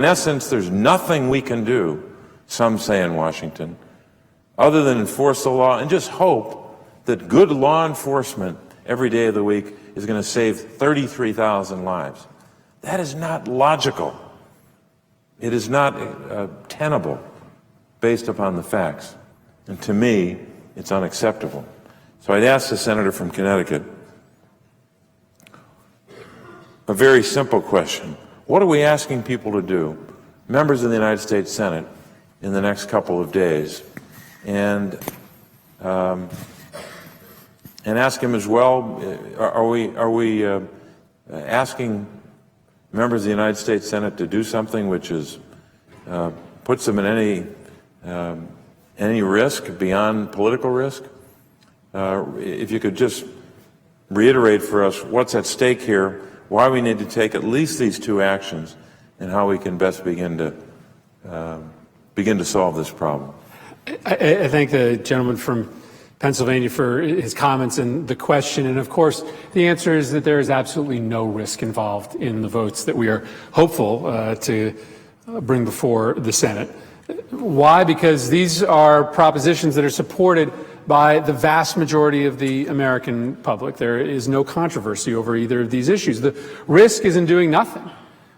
In essence, there's nothing we can do, some say in Washington, other than enforce the law and just hope that good law enforcement every day of the week is going to save 33,000 lives. That is not logical. It is not tenable based upon the facts. And to me, it's unacceptable. So I'd ask the senator from Connecticut a very simple question. What are we asking people to do, members of the United States Senate, in the next couple of days? And ask him as well, are we asking members of the United States Senate to do something which is puts them in any risk beyond political risk? If you could just reiterate for us what's at stake here, why we need to take at least these two actions, and how we can best begin to solve this problem. I thank the gentleman from Pennsylvania for his comments and the question. And of course, the answer is that there is absolutely no risk involved in the votes that we are hopeful to bring before the Senate. Why? Because these are propositions that are supported by the vast majority of the American public. There is no controversy over either of these issues. The risk is in doing nothing.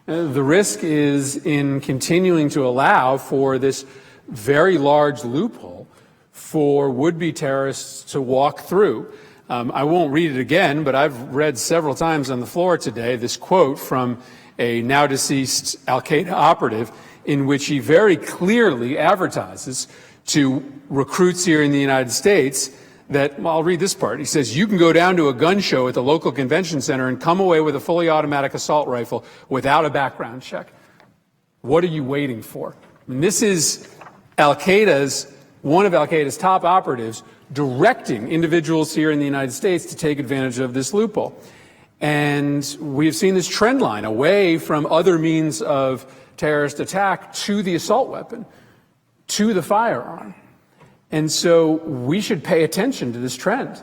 The risk is in continuing to allow for this very large loophole for would-be terrorists to walk through. I won't read it again, but I've read several times on the floor today this quote from a now-deceased al-Qaeda operative in which he very clearly advertises to recruits here in the United States that, well, I'll read this part. He says, you can go down to a gun show at the local convention center and come away with a fully automatic assault rifle without a background check. What are you waiting for? And this is one of al-Qaeda's top operatives directing individuals here in the United States to take advantage of this loophole. And we've seen this trend line away from other means of terrorist attack to the assault weapon, to the firearm. And so we should pay attention to this trend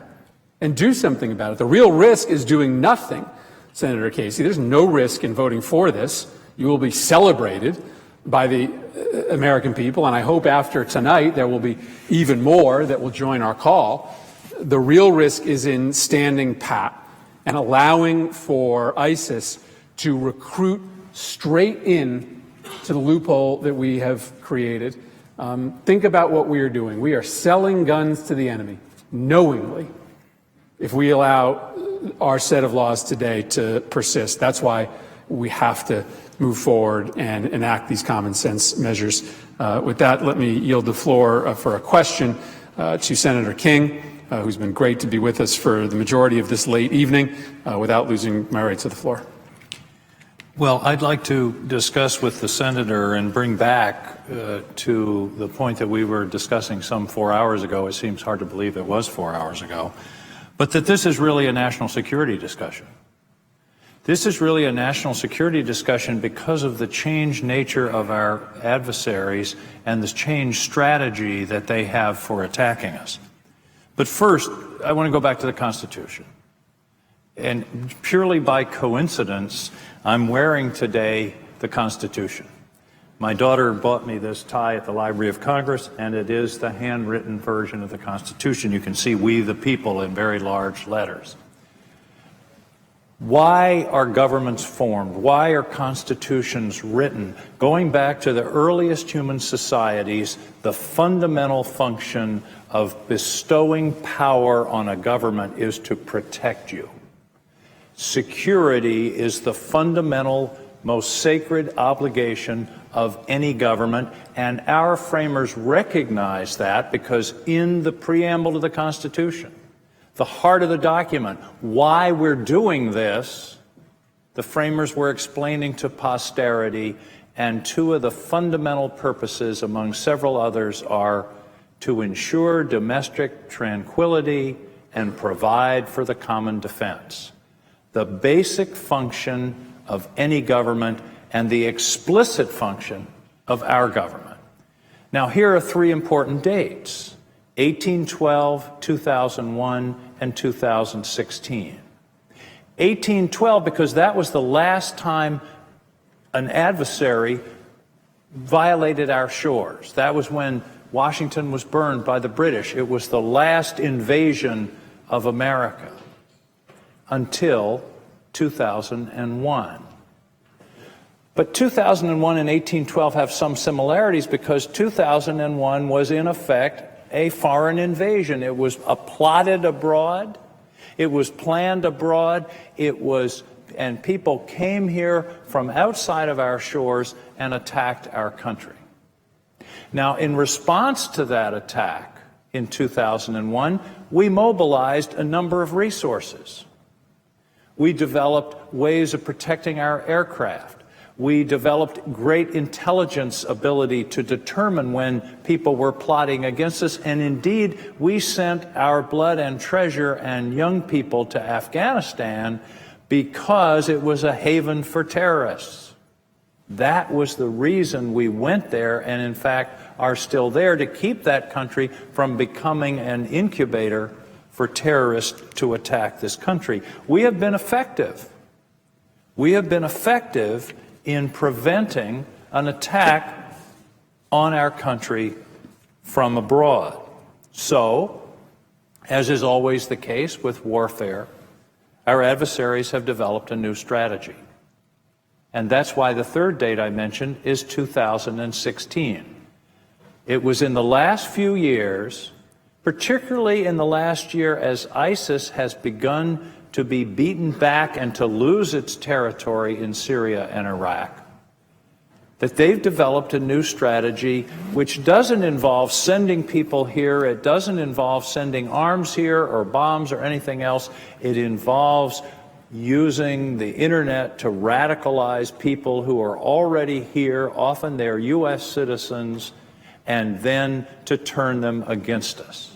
and do something about it. The real risk is doing nothing, Senator Casey. There's no risk in voting for this. You will be celebrated by the American people, and I hope after tonight there will be even more that will join our call. The real risk is in standing pat and allowing for ISIS to recruit straight in to the loophole that we have created. Think about what we are doing. We are selling guns to the enemy knowingly if we allow our set of laws today to persist. That's why we have to move forward and enact these common sense measures. With that, let me yield the floor for a question to Senator King, who's been great to be with us for the majority of this late evening, without losing my right to the floor. Well, I'd like to discuss with the senator and bring back to the point that we were discussing some 4 hours ago. It seems hard to believe it was 4 hours ago, but that this is really a national security discussion. This is really a national security discussion because of the changed nature of our adversaries and the changed strategy that they have for attacking us. But first, I want to go back to the Constitution. And purely by coincidence, I'm wearing today the Constitution. My daughter bought me this tie at the Library of Congress, and it is the handwritten version of the Constitution. You can see "We the People" in very large letters. Why are governments formed? Why are constitutions written? Going back to the earliest human societies, the fundamental function of bestowing power on a government is to protect you. Security is the fundamental, most sacred obligation of any government, and our framers recognize that because in the preamble to the Constitution, the heart of the document, why we're doing this, the framers were explaining to posterity, and two of the fundamental purposes, among several others, are to ensure domestic tranquility and provide for the common defense. The basic function of any government and the explicit function of our government. Now, here are three important dates: 1812, 2001, and 2016. 1812, because that was the last time an adversary violated our shores. That was when Washington was burned by the British. It was the last invasion of America until 2001. But 2001 and 1812 have some similarities because 2001 was in effect a foreign invasion. It was plotted abroad. It was planned abroad. And people came here from outside of our shores and attacked our country. Now, in response to that attack in 2001, we mobilized a number of resources. We developed ways of protecting our aircraft. We developed great intelligence ability to determine when people were plotting against us. And indeed, we sent our blood and treasure and young people to Afghanistan because it was a haven for terrorists. That was the reason we went there, and in fact are still there, to keep that country from becoming an incubator for terrorists to attack this country. We have been effective. We have been effective in preventing an attack on our country from abroad. So, as is always the case with warfare, our adversaries have developed a new strategy. And that's why the third date I mentioned is 2016. It was in the last few years, particularly in the last year as ISIS has begun to be beaten back and to lose its territory in Syria and Iraq, that they've developed a new strategy which doesn't involve sending people here, it doesn't involve sending arms here or bombs or anything else. It involves using the internet to radicalize people who are already here, often they're U.S. citizens, and then to turn them against us.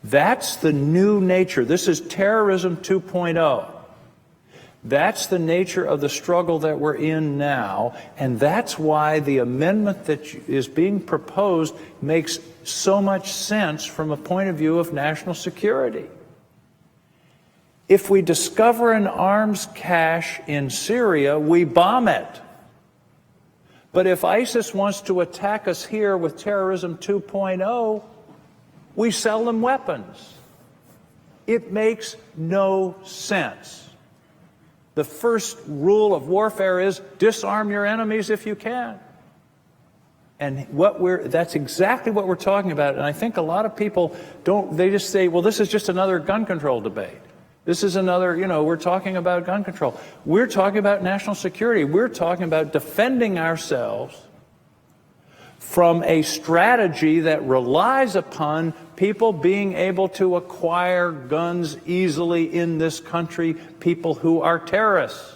That's the new nature. This is terrorism 2.0. That's the nature of the struggle that we're in now, and that's why the amendment that is being proposed makes so much sense from a point of view of national security. If we discover an arms cache in Syria, we bomb it. But if ISIS wants to attack us here with terrorism 2.0, we sell them weapons. It makes no sense. The first rule of warfare is disarm your enemies if you can. And that's exactly what we're talking about. And I think a lot of people they just say, well, this is just another gun control debate. This is another, we're talking about gun control. We're talking about national security. We're talking about defending ourselves from a strategy that relies upon people being able to acquire guns easily in this country, people who are terrorists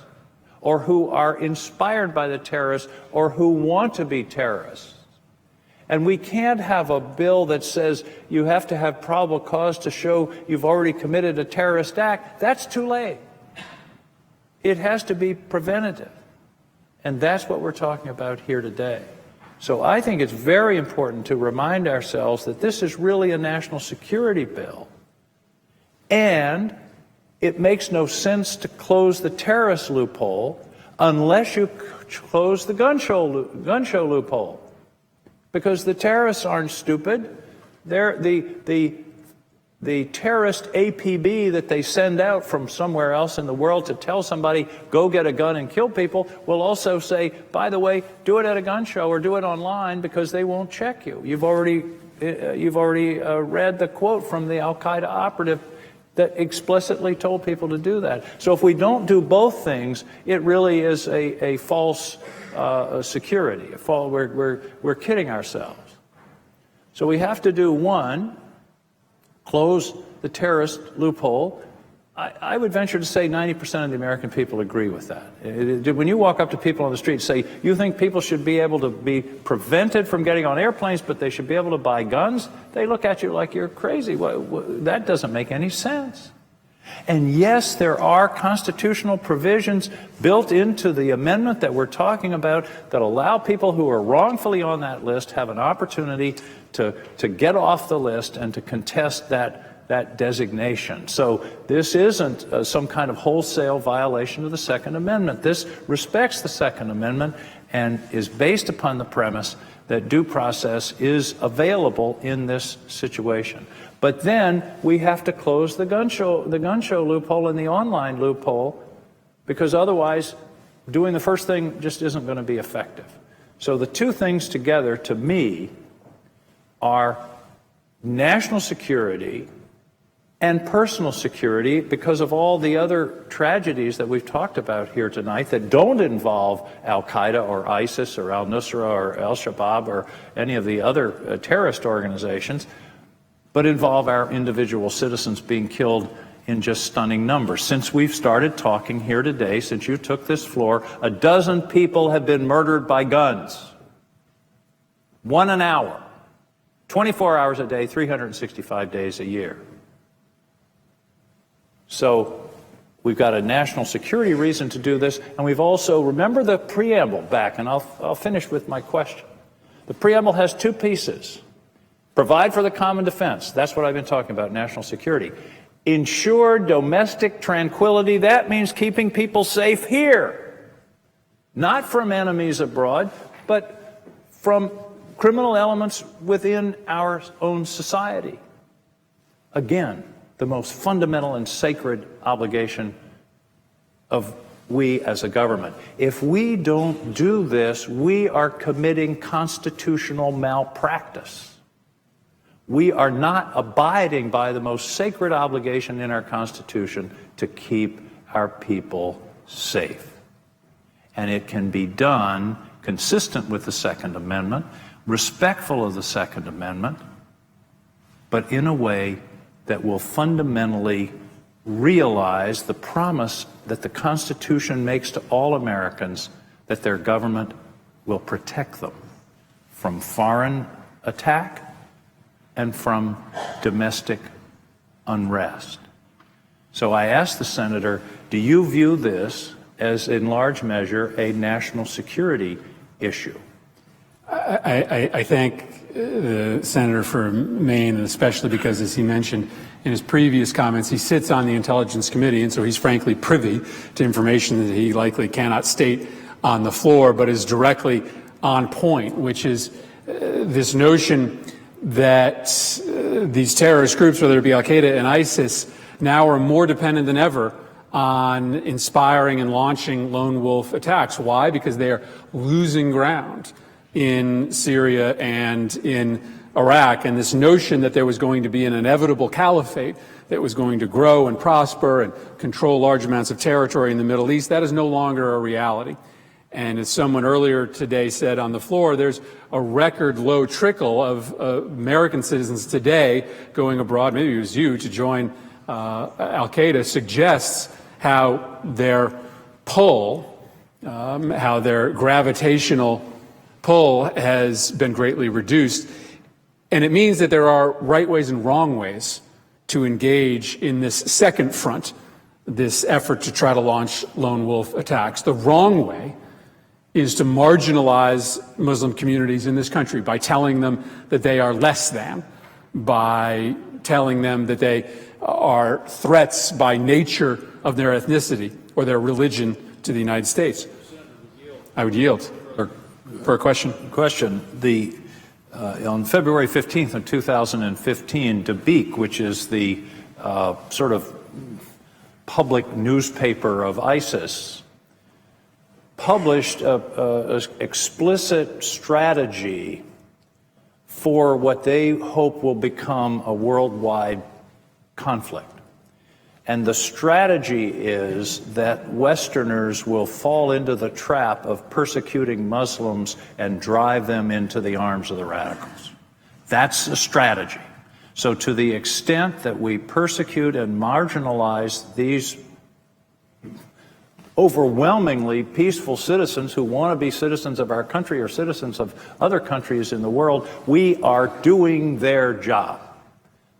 or who are inspired by the terrorists or who want to be terrorists. And we can't have a bill that says you have to have probable cause to show you've already committed a terrorist act. That's too late. It has to be preventative. And that's what we're talking about here today. So I think it's very important to remind ourselves that this is really a national security bill. And it makes no sense to close the terrorist loophole unless you close the gun show loophole. Because the terrorists aren't stupid. They're the terrorist APB that they send out from somewhere else in the world to tell somebody, go get a gun and kill people, will also say, by the way, do it at a gun show or do it online because they won't check you. You've already read the quote from the Al-Qaeda operative that explicitly told people to do that. So if we don't do both things, it really is a false security. We're kidding ourselves. So we have to do one, close the terrorist loophole. I would venture to say 90% of the American people agree with that. When you walk up to people on the street and say, you think people should be able to be prevented from getting on airplanes, but they should be able to buy guns, they look at you like you're crazy. That doesn't make any sense. And yes, there are constitutional provisions built into the amendment that we're talking about that allow people who are wrongfully on that list have an opportunity to get off the list and to contest that that designation. So this isn't some kind of wholesale violation of the Second Amendment. This respects the Second Amendment and is based upon the premise that due process is available in this situation. But then we have to close the gun show loophole and the online loophole, because otherwise doing the first thing just isn't going to be effective. So the two things together, to me, are national security and personal security, because of all the other tragedies that we've talked about here tonight that don't involve Al-Qaeda or ISIS or al-Nusra or al-Shabaab or any of the other terrorist organizations, but involve our individual citizens being killed in just stunning numbers. Since we've started talking here today, since you took this floor, 12 people have been murdered by guns. 1 an hour, 24 hours a day, 365 days a year. So we've got a national security reason to do this, and we've also, remember the preamble back, and I'll finish with my question. The preamble has two pieces. Provide for the common defense. That's what I've been talking about, national security. Ensure domestic tranquility. That means keeping people safe here. Not from enemies abroad, but from criminal elements within our own society. Again, the most fundamental and sacred obligation of we as a government. If we don't do this, we are committing constitutional malpractice. We are not abiding by the most sacred obligation in our Constitution to keep our people safe. And it can be done consistent with the Second Amendment, respectful of the Second Amendment, but in a way that will fundamentally realize the promise that the Constitution makes to all Americans, that their government will protect them from foreign attack and from domestic unrest. So I asked the senator, do you view this as, in large measure, a national security issue? I thank the senator for Maine, and especially because, as he mentioned in his previous comments, he sits on the Intelligence Committee, and so he's frankly privy to information that he likely cannot state on the floor, but is directly on point, which is this notion that these terrorist groups, whether it be Al-Qaeda and ISIS, now are more dependent than ever on inspiring and launching lone wolf attacks. Why? Because they are losing ground in Syria and in Iraq, and this notion that there was going to be an inevitable caliphate that was going to grow and prosper and control large amounts of territory in the Middle East, that is no longer a reality. And as someone earlier today said on the floor, there's a record low trickle of American citizens today going abroad, maybe it was you, to join Al-Qaeda, suggests how their pull, how their gravitational pull has been greatly reduced. And it means that there are right ways and wrong ways to engage in this second front, this effort to try to launch lone wolf attacks. The wrong way is to marginalize Muslim communities in this country by telling them that they are less than, by telling them that they are threats by nature of their ethnicity or their religion to the United States. I would yield for a question. On February 15th of 2015, Dabiq, which is the sort of public newspaper of ISIS, published an explicit strategy for what they hope will become a worldwide conflict. And the strategy is that Westerners will fall into the trap of persecuting Muslims and drive them into the arms of the radicals. That's the strategy. So to the extent that we persecute and marginalize these overwhelmingly peaceful citizens who want to be citizens of our country or citizens of other countries in the world, we are doing their job.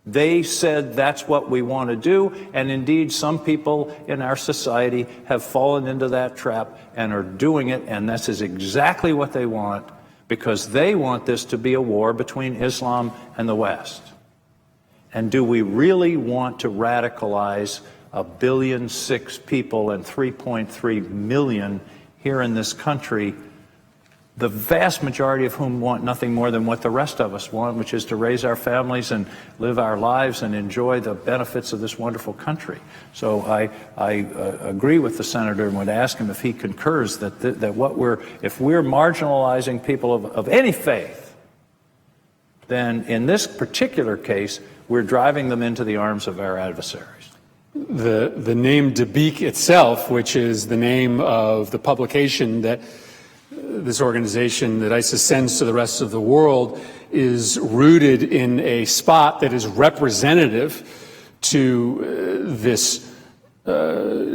They said that's what we want to do, and indeed some people in our society have fallen into that trap and are doing it, and this is exactly what they want, because they want this to be a war between Islam and the West. And do we really want to radicalize 1.6 billion people and 3.3 million here in this country, the vast majority of whom want nothing more than what the rest of us want, which is to raise our families and live our lives and enjoy the benefits of this wonderful country? So I agree with the senator and would ask him if he concurs that if we're marginalizing people of any faith, then in this particular case, we're driving them into the arms of our adversaries. The name Dabiq itself, which is the name of the publication that this organization that ISIS sends to the rest of the world, is rooted in a spot that is representative to this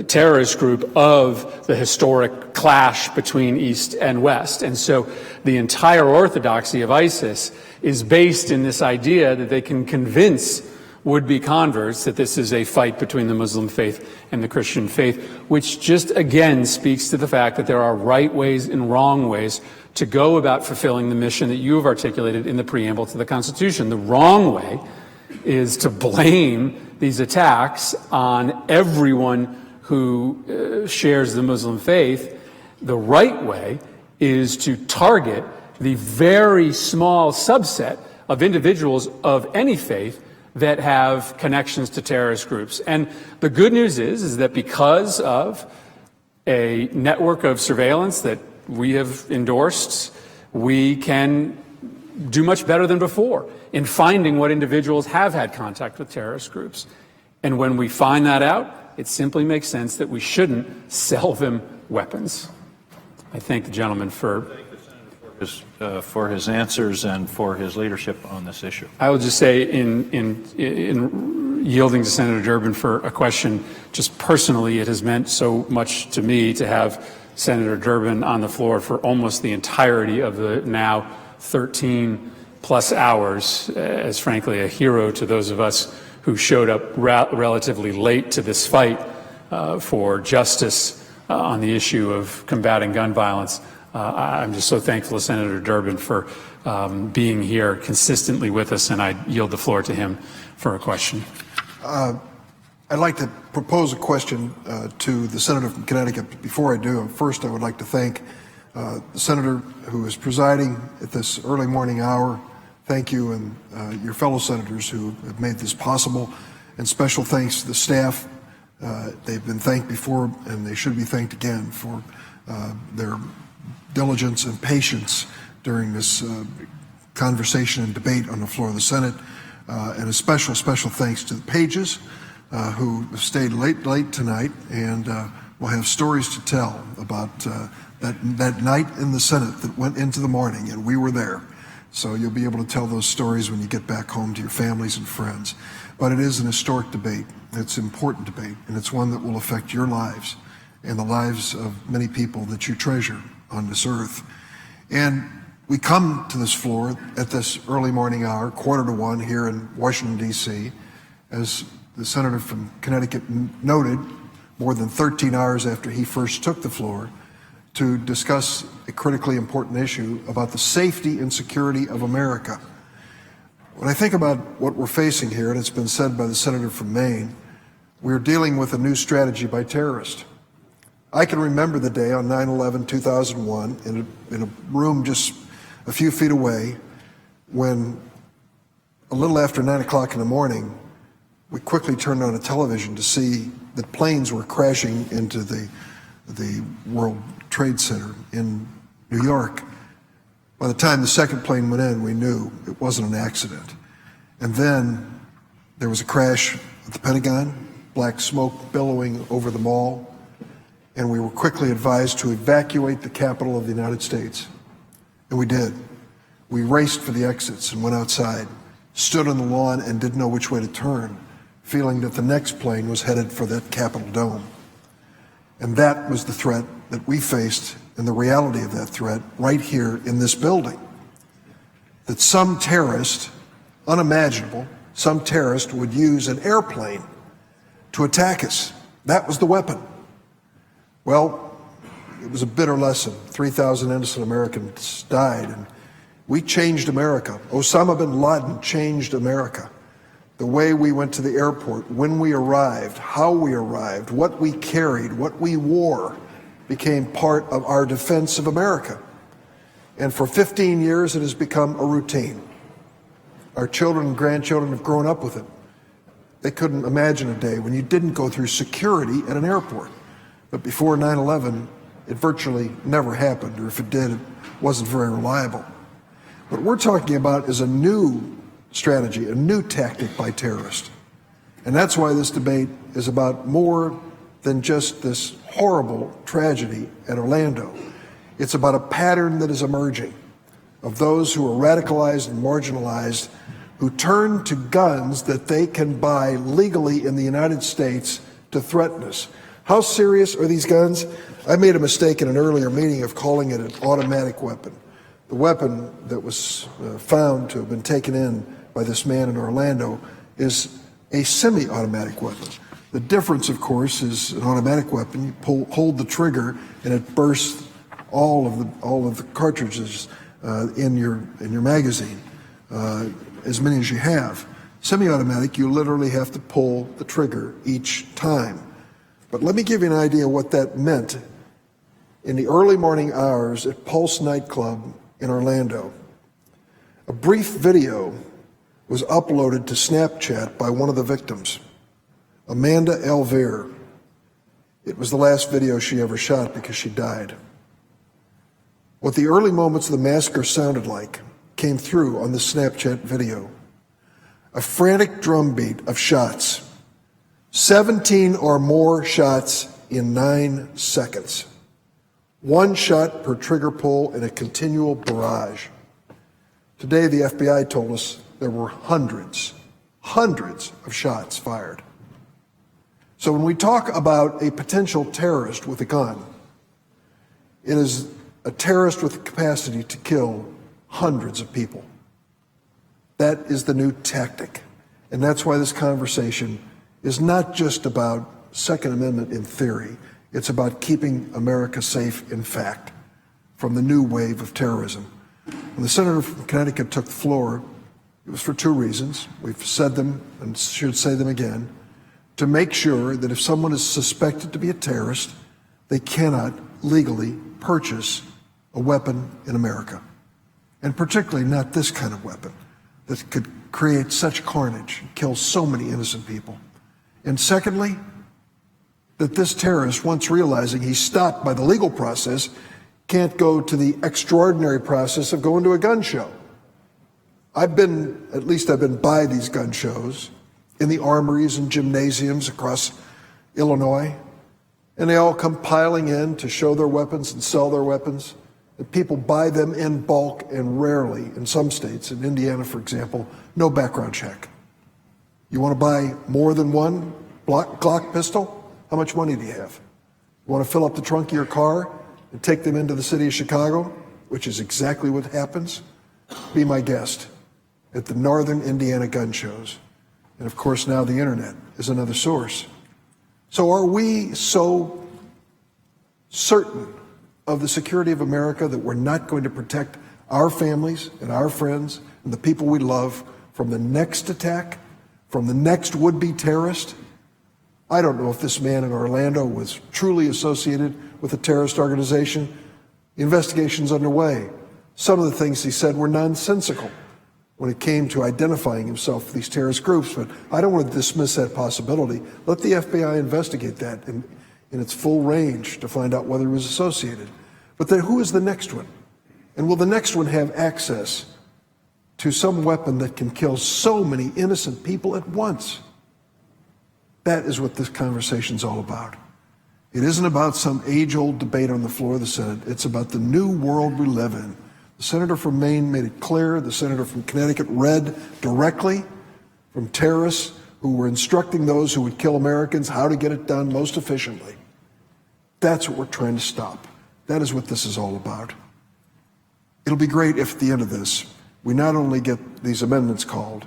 terrorist group of the historic clash between East and West. And so the entire orthodoxy of ISIS is based in this idea that they can convince would-be converts that this is a fight between the Muslim faith and the Christian faith, which just again speaks to the fact that there are right ways and wrong ways to go about fulfilling the mission that you have articulated in the preamble to the Constitution. The wrong way is to blame these attacks on everyone who shares the Muslim faith. The right way is to target the very small subset of individuals of any faith that have connections to terrorist groups. And the good news is that because of a network of surveillance that we have endorsed, we can do much better than before in finding what individuals have had contact with terrorist groups. And when we find that out, it simply makes sense that we shouldn't sell them weapons. I thank the gentleman for his answers and for his leadership on this issue. I will just say, in yielding to Senator Durbin for a question, just personally, it has meant so much to me to have Senator Durbin on the floor for almost the entirety of the now 13 plus hours, as frankly a hero to those of us who showed up relatively late to this fight for justice on the issue of combating gun violence. I'm just so thankful to Senator Durbin for being here consistently with us, and I yield the floor to him for a question. I'd like to propose a question to the senator from Connecticut. Before I do, first I would like to thank the senator who is presiding at this early morning hour. Thank you, and your fellow senators who have made this possible, and special thanks to the staff. They've been thanked before, and they should be thanked again for their diligence and patience during this conversation and debate on the floor of the Senate, and a special thanks to the Pages, who stayed late tonight and will have stories to tell about that night in the Senate that went into the morning, and we were there. So you'll be able to tell those stories when you get back home to your families and friends. But it is an historic debate. It's an important debate, and it's one that will affect your lives and the lives of many people that you treasure on this earth. And we come to this floor at this early morning hour, 1:15 here in Washington, D.C., as the senator from Connecticut noted, more than 13 hours after he first took the floor, to discuss a critically important issue about the safety and security of America. When I think about what we're facing here, and it's been said by the senator from Maine, we're dealing with a new strategy by terrorists. I can remember the day on 9/11/2001 in a room just a few feet away, when a little after 9 o'clock in the morning, we quickly turned on a television to see that planes were crashing into the World Trade Center in New York. By the time the second plane went in, we knew it wasn't an accident. And then there was a crash at the Pentagon, black smoke billowing over the mall, and we were quickly advised to evacuate the capital of the United States. And we did. We raced for the exits and went outside, stood on the lawn and didn't know which way to turn, feeling that the next plane was headed for that Capitol dome. And that was the threat that we faced, and the reality of that threat right here in this building. That some terrorist, unimaginable, some terrorist would use an airplane to attack us. That was the weapon. Well, it was a bitter lesson. 3,000 innocent Americans died, and we changed America. Osama bin Laden changed America. the way we went to the airport, when we arrived, how we arrived, what we carried, what we wore, became part of our defense of America. And for 15 years, it has become a routine. Our children and grandchildren have grown up with it. They couldn't imagine a day when you didn't go through security at an airport. But before 9/11, it virtually never happened, or if it did, it wasn't very reliable. What we're talking about is a new strategy, a new tactic by terrorists. And that's why this debate is about more than just this horrible tragedy at Orlando. It's about a pattern that is emerging of those who are radicalized and marginalized, who turn to guns that they can buy legally in the United States to threaten us. How serious are these guns? I made a mistake in an earlier meeting of calling it an automatic weapon. The weapon that was found to have been taken in by this man in Orlando is a semi-automatic weapon. The difference, of course, is an automatic weapon. You hold the trigger, and it bursts all of the cartridges in your magazine, as many as you have. Semi-automatic, you literally have to pull the trigger each time. But let me give you an idea what that meant in the early morning hours at Pulse nightclub in Orlando. A brief video was uploaded to Snapchat by one of the victims, Amanda Elvire. It was the last video she ever shot because she died. What the early moments of the massacre sounded like came through on the Snapchat video. A frantic drumbeat of shots, 17 or more shots in 9 seconds. One shot per trigger pull in a continual barrage. Today, the FBI told us there were hundreds of shots fired. So when we talk about a potential terrorist with a gun, it is a terrorist with the capacity to kill hundreds of people. That is the new tactic. And that's why this conversation is not just about Second Amendment in theory. It's about keeping America safe in fact from the new wave of terrorism. When the senator from Connecticut took the floor, it was for 2 reasons. We've said them and should say them again. To make sure that if someone is suspected to be a terrorist, they cannot legally purchase a weapon in America. And particularly not this kind of weapon that could create such carnage and kill so many innocent people. And secondly, that this terrorist, once realizing he's stopped by the legal process, can't go to the extraordinary process of going to a gun show. I've been by these gun shows in the armories and gymnasiums across Illinois, and they all come piling in to show their weapons and sell their weapons. And people buy them in bulk, and rarely, in some states, in Indiana, for example, no background check. You want to buy more than one Glock pistol? How much money do you have? You want to fill up the trunk of your car and take them into the city of Chicago, which is exactly what happens? Be my guest at the Northern Indiana gun shows. And of course, now the internet is another source. So are we so certain of the security of America that we're not going to protect our families and our friends and the people we love from the next attack, from the next would-be terrorist? I don't know if this man in Orlando was truly associated with a terrorist organization. The investigation's underway. Some of the things he said were nonsensical when it came to identifying himself with these terrorist groups, but I don't want to dismiss that possibility. Let the FBI investigate that in its full range to find out whether it was associated. But then who is the next one? And will the next one have access to some weapon that can kill so many innocent people at once? That is what this conversation's all about. It isn't about some age-old debate on the floor of the Senate. It's about the new world we live in. The senator from Maine made it clear. The senator from Connecticut read directly from terrorists who were instructing those who would kill Americans how to get it done most efficiently. That's what we're trying to stop. That is what this is all about. It'll be great if at the end of this, we not only get these amendments called,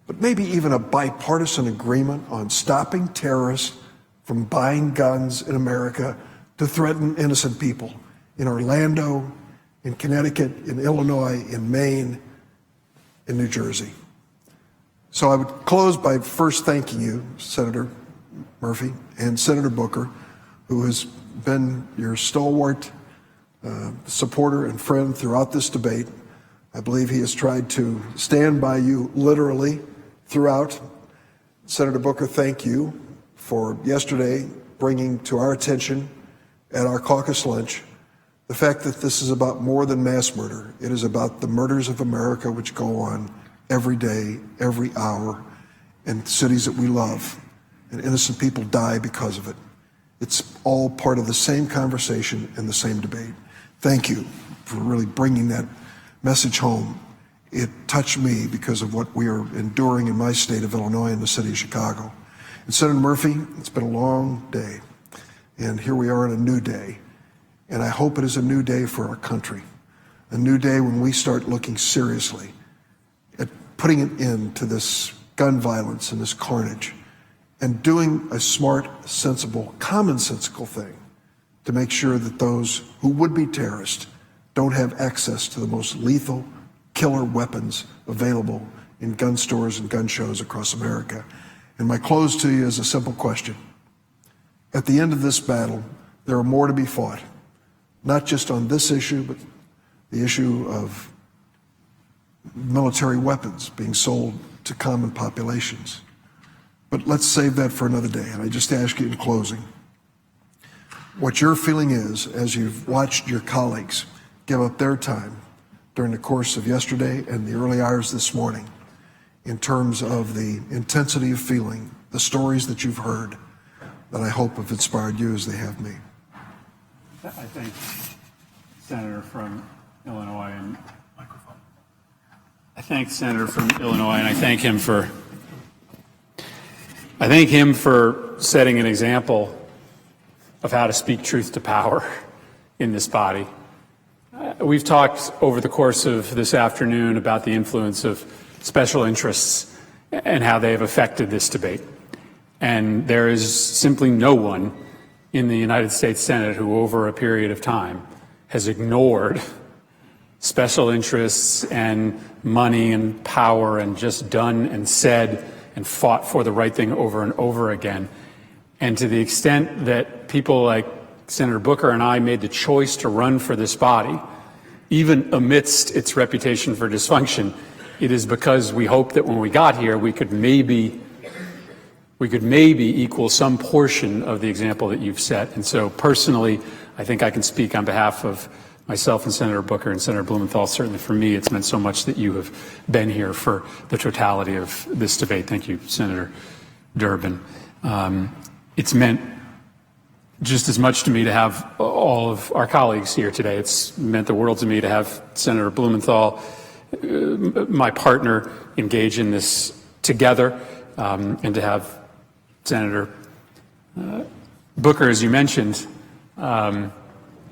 but maybe even a bipartisan agreement on stopping terrorists from buying guns in America to threaten innocent people in Orlando, in Connecticut, in Illinois, in Maine, in New Jersey. So I would close by first thanking you, Senator Murphy, and Senator Booker, who has been your stalwart supporter and friend throughout this debate. I believe he has tried to stand by you literally throughout. Senator Booker, thank you for yesterday bringing to our attention at our caucus lunch the fact that this is about more than mass murder. It is about the murders of America which go on every day, every hour, in cities that we love, and innocent people die because of it. It's all part of the same conversation and the same debate. Thank you for really bringing that message home. It touched me because of what we are enduring in my state of Illinois and the city of Chicago. And Senator Murphy, it's been a long day, and here we are on a new day. And I hope it is a new day for our country, a new day when we start looking seriously at putting an end to this gun violence and this carnage, and doing a smart, sensible, commonsensical thing to make sure that those who would be terrorists don't have access to the most lethal killer weapons available in gun stores and gun shows across America. And my close to you is a simple question. At the end of this battle, there are more to be fought, not just on this issue, but the issue of military weapons being sold to common populations. But let's save that for another day. And I just ask you in closing, what your feeling is as you've watched your colleagues give up their time during the course of yesterday and the early hours this morning in terms of the intensity of feeling, the stories that you've heard that I hope have inspired you as they have me. I thank Senator from Illinois and I thank Senator from Illinois, and I thank him for setting an example of how to speak truth to power in this body. We've talked over the course of this afternoon about the influence of special interests and how they have affected this debate. And there is simply no one in the United States Senate who, over a period of time, has ignored special interests and money and power and just done and said and fought for the right thing over and over again. And to the extent that people like Senator Booker and I made the choice to run for this body, even amidst its reputation for dysfunction, it is because we hoped that when we got here, we could maybe equal some portion of the example that you've set. And so personally, I think I can speak on behalf of myself and Senator Booker and Senator Blumenthal. Certainly for me, it's meant so much that you have been here for the totality of this debate. Thank you, Senator Durbin. It's meant just as much to me to have all of our colleagues here today. It's meant the world to me to have Senator Blumenthal, my partner, engage in this together, and to have Senator Booker, as you mentioned,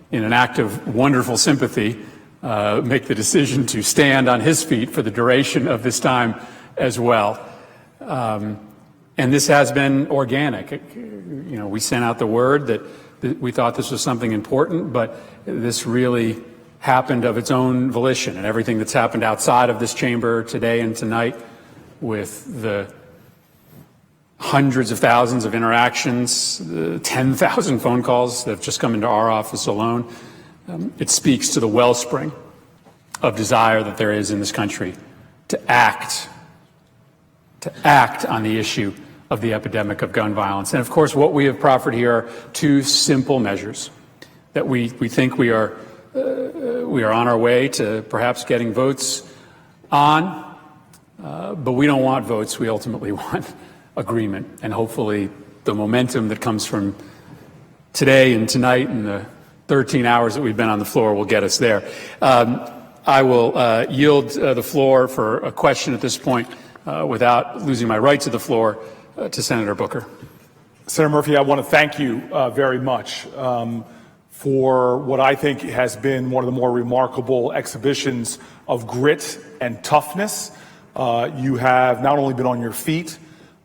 in an act of wonderful sympathy, make the decision to stand on his feet for the duration of this time as well. And this has been organic. We sent out the word that we thought this was something important, but this really happened of its own volition. And everything that's happened outside of this chamber today and tonight, with the hundreds of thousands of interactions, 10,000 phone calls that have just come into our office alone, it speaks to the wellspring of desire that there is in this country to act on the issue of the epidemic of gun violence. And of course, what we have proffered here are two simple measures that we think we are on our way to perhaps getting votes on, but we don't want votes. We ultimately want agreement, and hopefully the momentum that comes from today and tonight and the 13 hours that we've been on the floor will get us there. I will yield the floor for a question at this point without losing my right to the floor to Senator Booker. Senator Murphy, I want to thank you very much for what I think has been one of the more remarkable exhibitions of grit and toughness. You have not only been on your feet,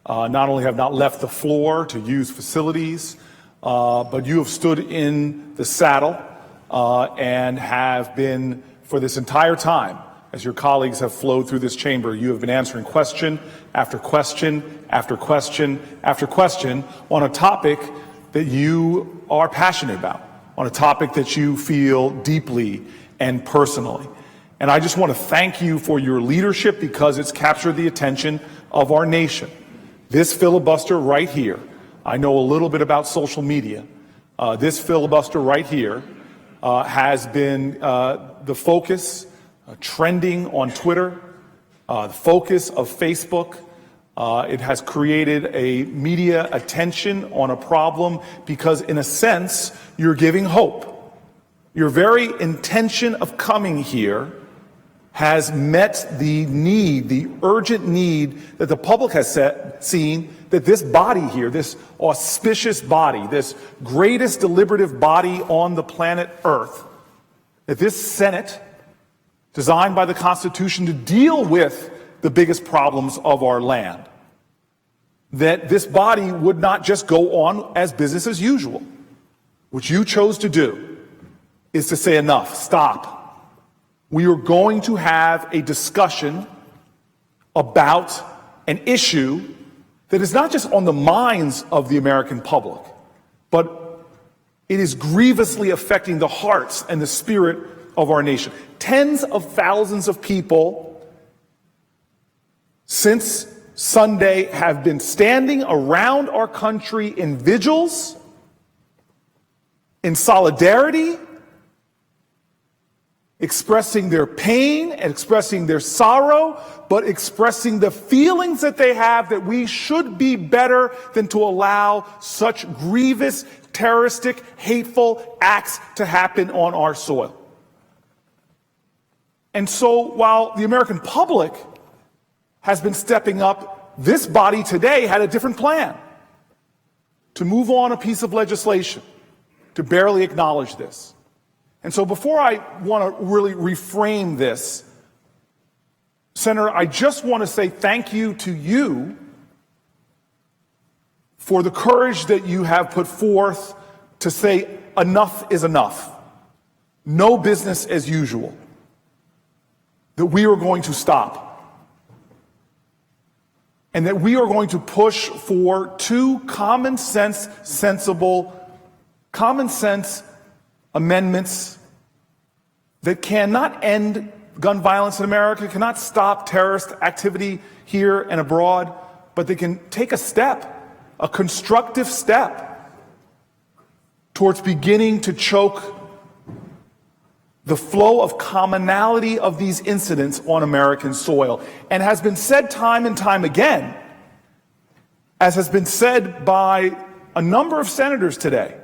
not only have not left the floor to use facilities, but you have stood in the saddle and have been, for this entire time, as your colleagues have flowed through this chamber, you have been answering question after question after question after question on a topic that you are passionate about, on a topic that you feel deeply and personally. And I just want to thank you for your leadership because it's captured the attention of our nation. This filibuster right here, I know a little bit about social media. This filibuster right here has been the focus, trending on Twitter, the focus of Facebook. It has created a media attention on a problem because, in a sense, you're giving hope. Your very intention of coming here has met the need, the urgent need that the public has seen, that this body here, this auspicious body, this greatest deliberative body on the planet Earth, that this Senate, designed by the Constitution to deal with the biggest problems of our land, that this body would not just go on as business as usual. What you chose to do is to say enough, stop. We are going to have a discussion about an issue that is not just on the minds of the American public, but it is grievously affecting the hearts and the spirit of our nation. Tens of thousands of people since Sunday have been standing around our country in vigils, in solidarity, expressing their pain and expressing their sorrow, but expressing the feelings that they have that we should be better than to allow such grievous, terroristic, hateful acts to happen on our soil. And so while the American public has been stepping up, this body today had a different plan to move on a piece of legislation, to barely acknowledge this. And so before I want to really reframe this, Senator, I just want to say thank you to you for the courage that you have put forth to say enough is enough. No business as usual. That we are going to stop. And that we are going to push for two common sense amendments that cannot end gun violence in America, cannot stop terrorist activity here and abroad, but they can take a step, a constructive step, towards beginning to choke the flow of commonality of these incidents on American soil. And has been said time and time again, as has been said by a number of senators today,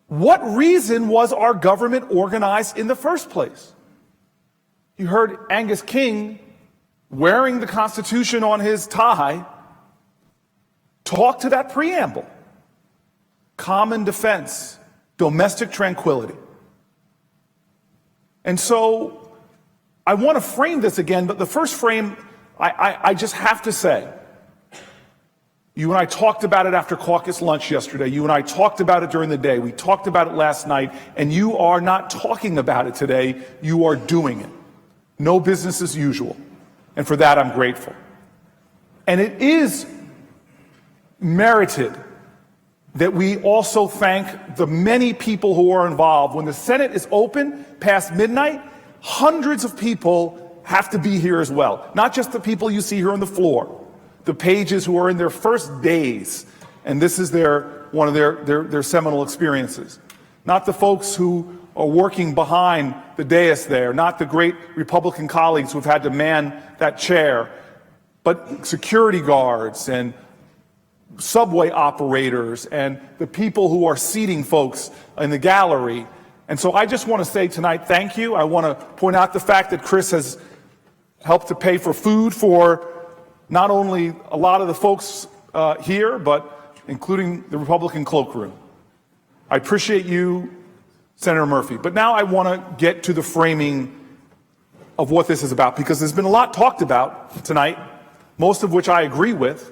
what reason was our government organized in the first place? You heard Angus King, wearing the Constitution on his tie, talk to that preamble. Common defense, domestic tranquility. And so I want to frame this again, but the first frame, I just have to say, you and I talked about it after caucus lunch yesterday. You and I talked about it during the day. We talked about it last night. And you are not talking about it today. You are doing it. No business as usual. And for that, I'm grateful. And it is merited that we also thank the many people who are involved. When the Senate is open past midnight, hundreds of people have to be here as well. Not just the people you see here on the floor. The pages who are in their first days, and this is one of their seminal experiences. Not the folks who are working behind the dais there, not the great Republican colleagues who've had to man that chair, but security guards and subway operators and the people who are seating folks in the gallery. And so I just want to say tonight, thank you. I want to point out the fact that Chris has helped to pay for food for not only a lot of the folks here, but including the Republican cloakroom. I appreciate you, Senator Murphy. But now I want to get to the framing of what this is about, because there's been a lot talked about tonight, most of which I agree with,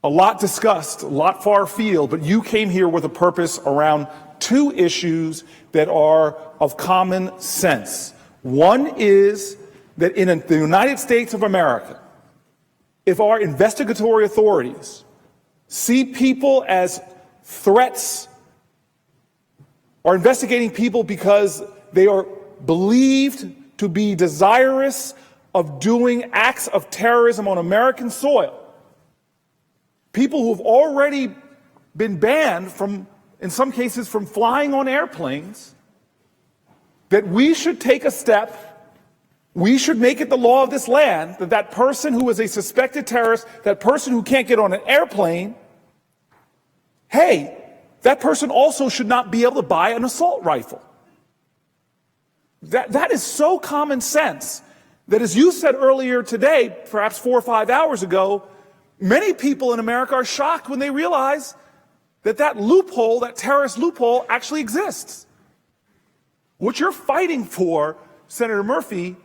a lot discussed, a lot far afield, but you came here with a purpose around two issues that are of common sense. One is that in the United States of America, if our investigatory authorities see people as threats, are investigating people because they are believed to be desirous of doing acts of terrorism on American soil, people who have already been banned from, in some cases, from flying on airplanes, that we should take a step, we should make it the law of this land that that person who is a suspected terrorist, that person who can't get on an airplane, hey, that person also should not be able to buy an assault rifle. That is so common sense that, as you said earlier today, perhaps 4 or 5 hours ago, many people in America are shocked when they realize that that loophole, that terrorist loophole, actually exists. What you're fighting for, Senator Murphy,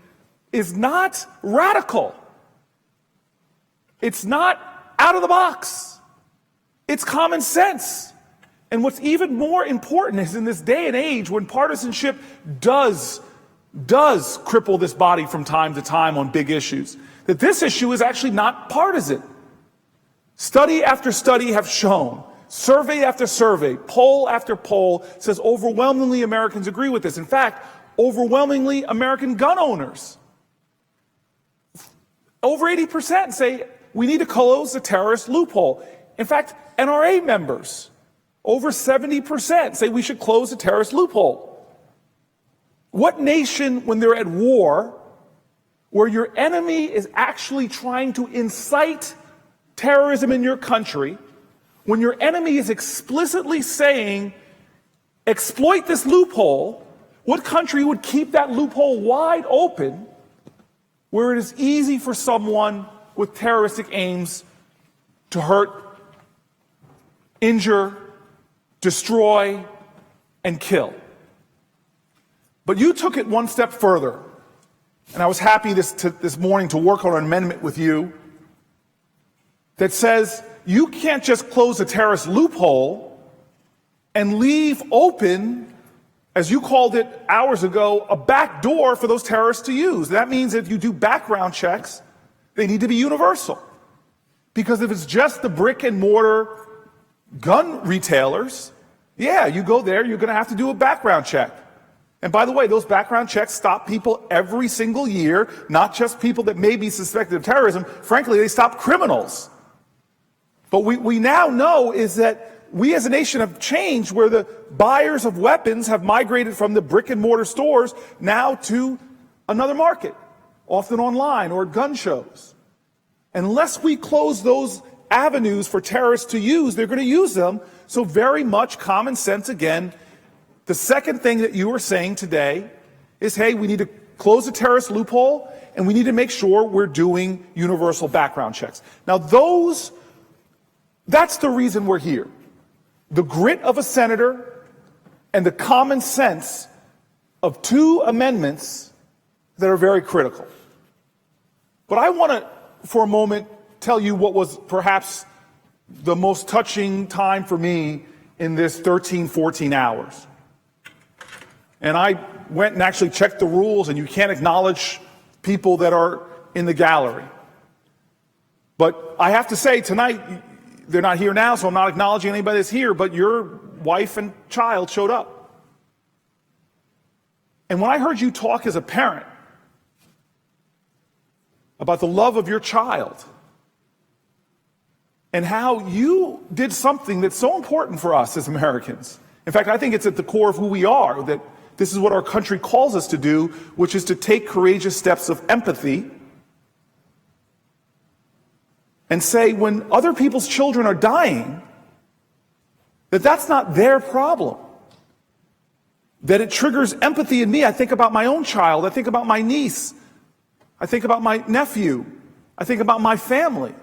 is not radical. It's not out of the box. It's common sense. And what's even more important is, in this day and age when partisanship does cripple this body from time to time on big issues, that this issue is actually not partisan. Study after study have shown, survey after survey, poll after poll says overwhelmingly Americans agree with this. In fact, overwhelmingly American gun owners, over 80%, say we need to close the terrorist loophole. In fact, NRA members, over 70%, say we should close the terrorist loophole. What nation, when they're at war, where your enemy is actually trying to incite terrorism in your country, when your enemy is explicitly saying, exploit this loophole, what country would keep that loophole wide open, where it is easy for someone with terroristic aims to hurt, injure, destroy, and kill? But you took it one step further, and I was happy this morning to work on an amendment with you that says you can't just close a terrorist loophole and leave open, as you called it hours ago, a back door for those terrorists to use. That means that if you do background checks, they need to be universal. Because if it's just the brick and mortar gun retailers, yeah, you go there, you're going to have to do a background check. And by the way, those background checks stop people every single year, not just people that may be suspected of terrorism. Frankly, they stop criminals. But we now know is that we as a nation have changed, where the buyers of weapons have migrated from the brick and mortar stores now to another market, often online or at gun shows. Unless we close those avenues for terrorists to use, they're going to use them. So very much common sense again. The second thing that you were saying today is, hey, we need to close the terrorist loophole and we need to make sure we're doing universal background checks. Now that's the reason we're here. The grit of a senator and the common sense of two amendments that are very critical. But I want to, for a moment, tell you what was perhaps the most touching time for me in this 13, 14 hours. And I went and actually checked the rules, and you can't acknowledge people that are in the gallery. But I have to say, tonight, they're not here now, so I'm not acknowledging anybody that's here, but your wife and child showed up. And when I heard you talk as a parent about the love of your child and how you did something that's so important for us as Americans. In fact, I think it's at the core of who we are, that this is what our country calls us to do, which is to take courageous steps of empathy and say, when other people's children are dying, that's not their problem. That it triggers empathy in me. I think about my own child. I think about my niece. I think about my nephew. I think about my family.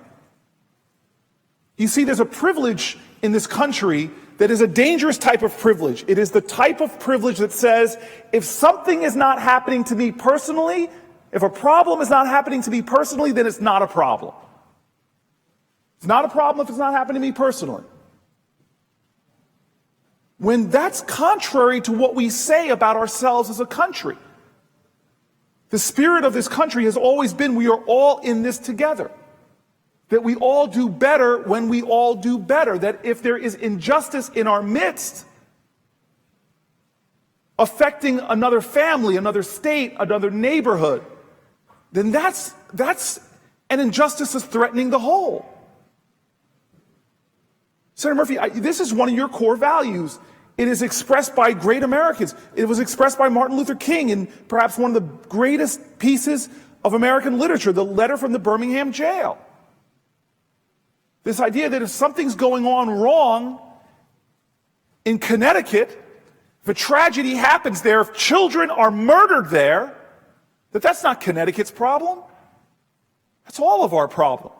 You see, there's a privilege in this country that is a dangerous type of privilege. It is the type of privilege that says, if something is not happening to me personally, if a problem is not happening to me personally, then it's not a problem. It's not a problem if it's not happening to me personally. When that's contrary to what we say about ourselves as a country. The spirit of this country has always been we are all in this together. That we all do better when we all do better. That if there is injustice in our midst, affecting another family, another state, another neighborhood, then that's an injustice that's threatening the whole. Senator Murphy, this is one of your core values. It is expressed by great Americans. It was expressed by Martin Luther King in perhaps one of the greatest pieces of American literature, the letter from the Birmingham jail. This idea that if something's going on wrong in Connecticut, if a tragedy happens there, if children are murdered there, that's not Connecticut's problem. That's all of our problem.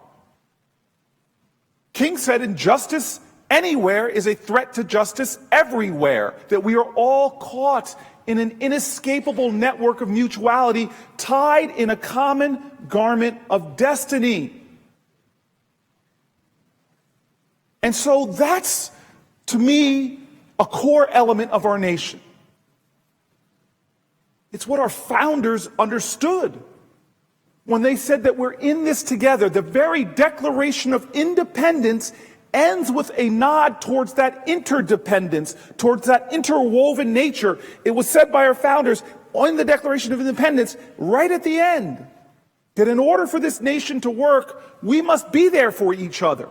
King said injustice anywhere is a threat to justice everywhere, that we are all caught in an inescapable network of mutuality, tied in a common garment of destiny. And so that's, to me, a core element of our nation. It's what our founders understood when they said that we're in this together. The very Declaration of Independence ends with a nod towards that interdependence, towards that interwoven nature. It was said by our founders on the Declaration of Independence, right at the end, that in order for this nation to work, we must be there for each other.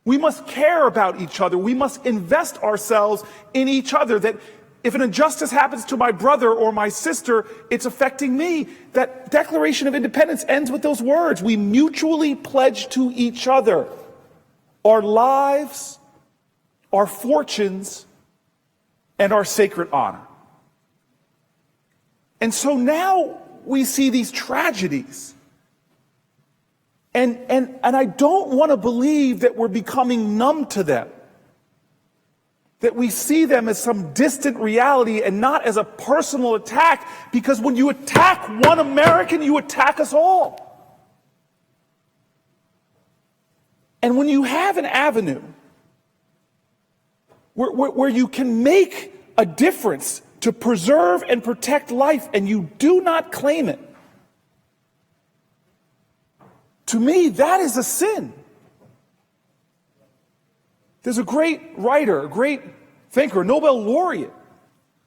We must care about each other. We must invest ourselves in each other. That if an injustice happens to my brother or my sister, it's affecting me. That Declaration of Independence ends with those words. We mutually pledge to each other our lives, our fortunes, and our sacred honor. And so now we see these tragedies. And I don't want to believe that we're becoming numb to them, that we see them as some distant reality and not as a personal attack, because when you attack one American, you attack us all. And when you have an avenue where you can make a difference to preserve and protect life and you do not claim it, to me, that is a sin. There's a great writer, a great thinker, a Nobel laureate,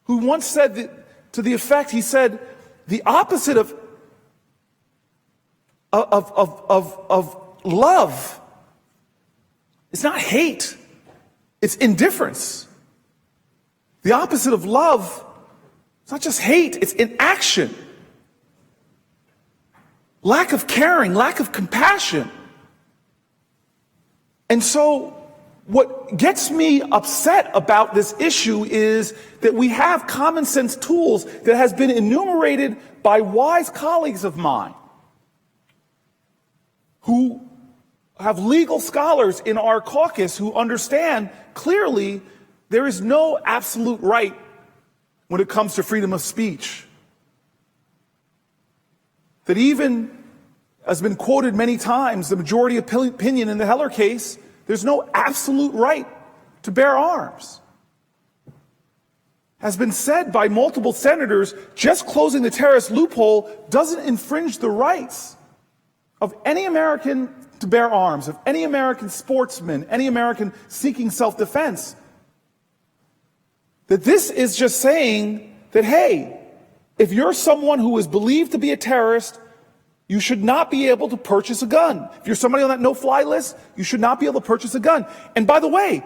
who once said that, to the effect, he said, the opposite of love is not hate, it's indifference. The opposite of love is not just hate, it's inaction. Lack of caring, lack of compassion. And so what gets me upset about this issue is that we have common sense tools that has been enumerated by wise colleagues of mine who have legal scholars in our caucus who understand clearly there is no absolute right when it comes to freedom of speech. That even, has been quoted many times, the majority opinion in the Heller case, there's no absolute right to bear arms. Has been said by multiple senators, just closing the terrorist loophole doesn't infringe the rights of any American to bear arms, of any American sportsman, any American seeking self-defense. That this is just saying that, hey, if you're someone who is believed to be a terrorist, you should not be able to purchase a gun. If you're somebody on that no-fly list, you should not be able to purchase a gun. And by the way,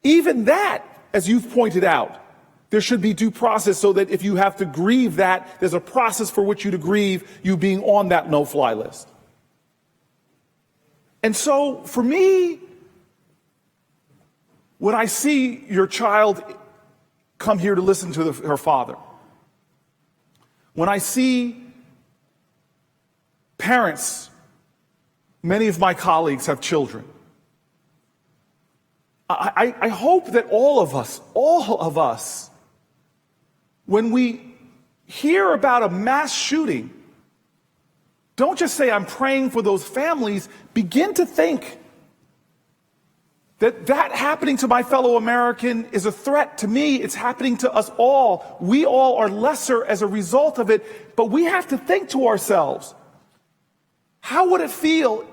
even that, as you've pointed out, there should be due process so that if you have to grieve that, there's a process for which you to grieve you being on that no-fly list. And so, for me, when I see your child come here to listen to her father, when I see parents, many of my colleagues have children, I hope that all of us, when we hear about a mass shooting, don't just say, I'm praying for those families. Begin to think, that happening to my fellow American is a threat to me. It's happening to us all. We all are lesser as a result of it, but we have to think to ourselves, how would it feel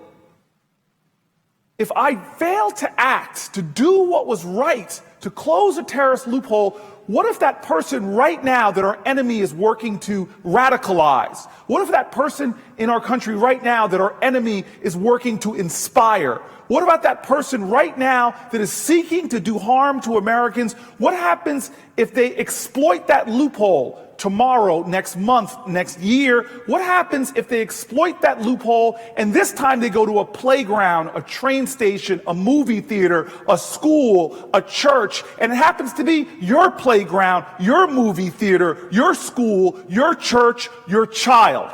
if I failed to act, to do what was right, to close a terrorist loophole? What if that person right now that our enemy is working to radicalize? What if that person in our country right now that our enemy is working to inspire? What about that person right now that is seeking to do harm to Americans? What happens if they exploit that loophole tomorrow, next month, next year? What happens if they exploit that loophole and this time they go to a playground, a train station, a movie theater, a school, a church, and it happens to be your playground, your movie theater, your school, your church, your child?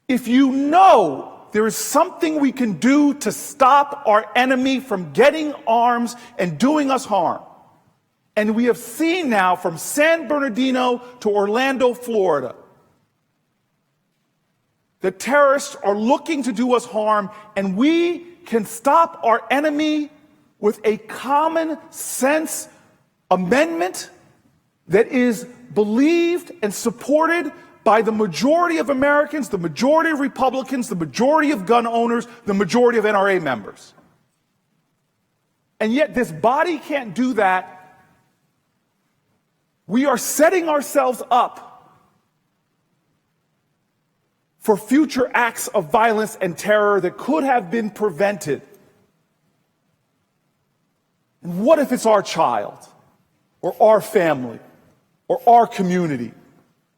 If you know there is something we can do to stop our enemy from getting arms and doing us harm, and we have seen now from San Bernardino to Orlando, Florida, the terrorists are looking to do us harm, and we can stop our enemy with a common sense amendment that is believed and supported by the majority of Americans, the majority of Republicans, the majority of gun owners, the majority of NRA members. And yet this body can't do that. We are setting ourselves up for future acts of violence and terror that could have been prevented. And what if it's our child, or our family, or our community,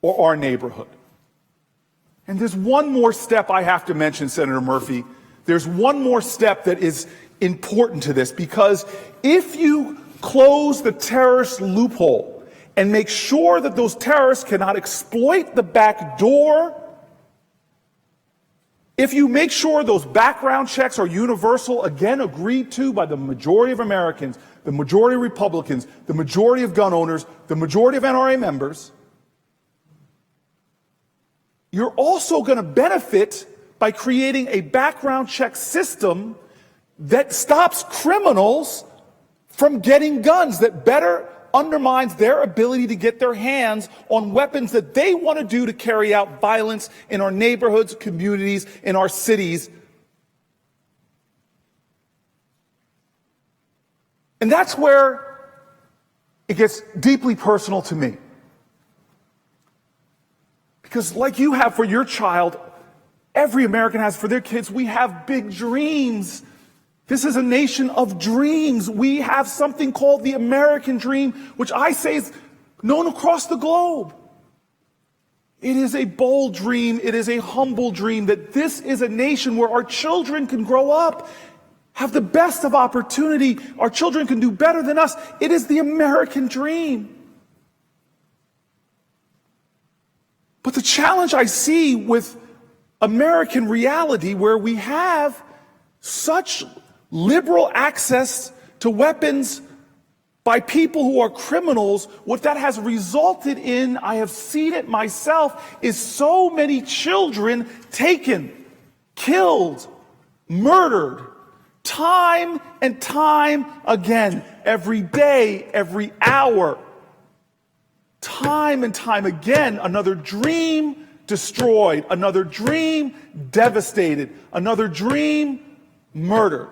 or our neighborhood? And there's one more step I have to mention, Senator Murphy. There's one more step that is important to this, because if you close the terrorist loophole and make sure that those terrorists cannot exploit the back door, if you make sure those background checks are universal, again agreed to by the majority of Americans, the majority of Republicans, the majority of gun owners, the majority of NRA members, you're also going to benefit by creating a background check system that stops criminals from getting guns, that better undermines their ability to get their hands on weapons that they want to do to carry out violence in our neighborhoods, communities, in our cities. And that's where it gets deeply personal to me. Because like you have for your child, every American has for their kids, we have big dreams. This is a nation of dreams. We have something called the American dream, which I say is known across the globe. It is a bold dream. It is a humble dream that this is a nation where our children can grow up, have the best of opportunity. Our children can do better than us. It is the American dream. But the challenge I see with American reality, where we have such liberal access to weapons by people who are criminals, what that has resulted in, I have seen it myself, is so many children taken, killed, murdered, time and time again, every day, every hour. Time and time again, another dream destroyed, another dream devastated, another dream murdered.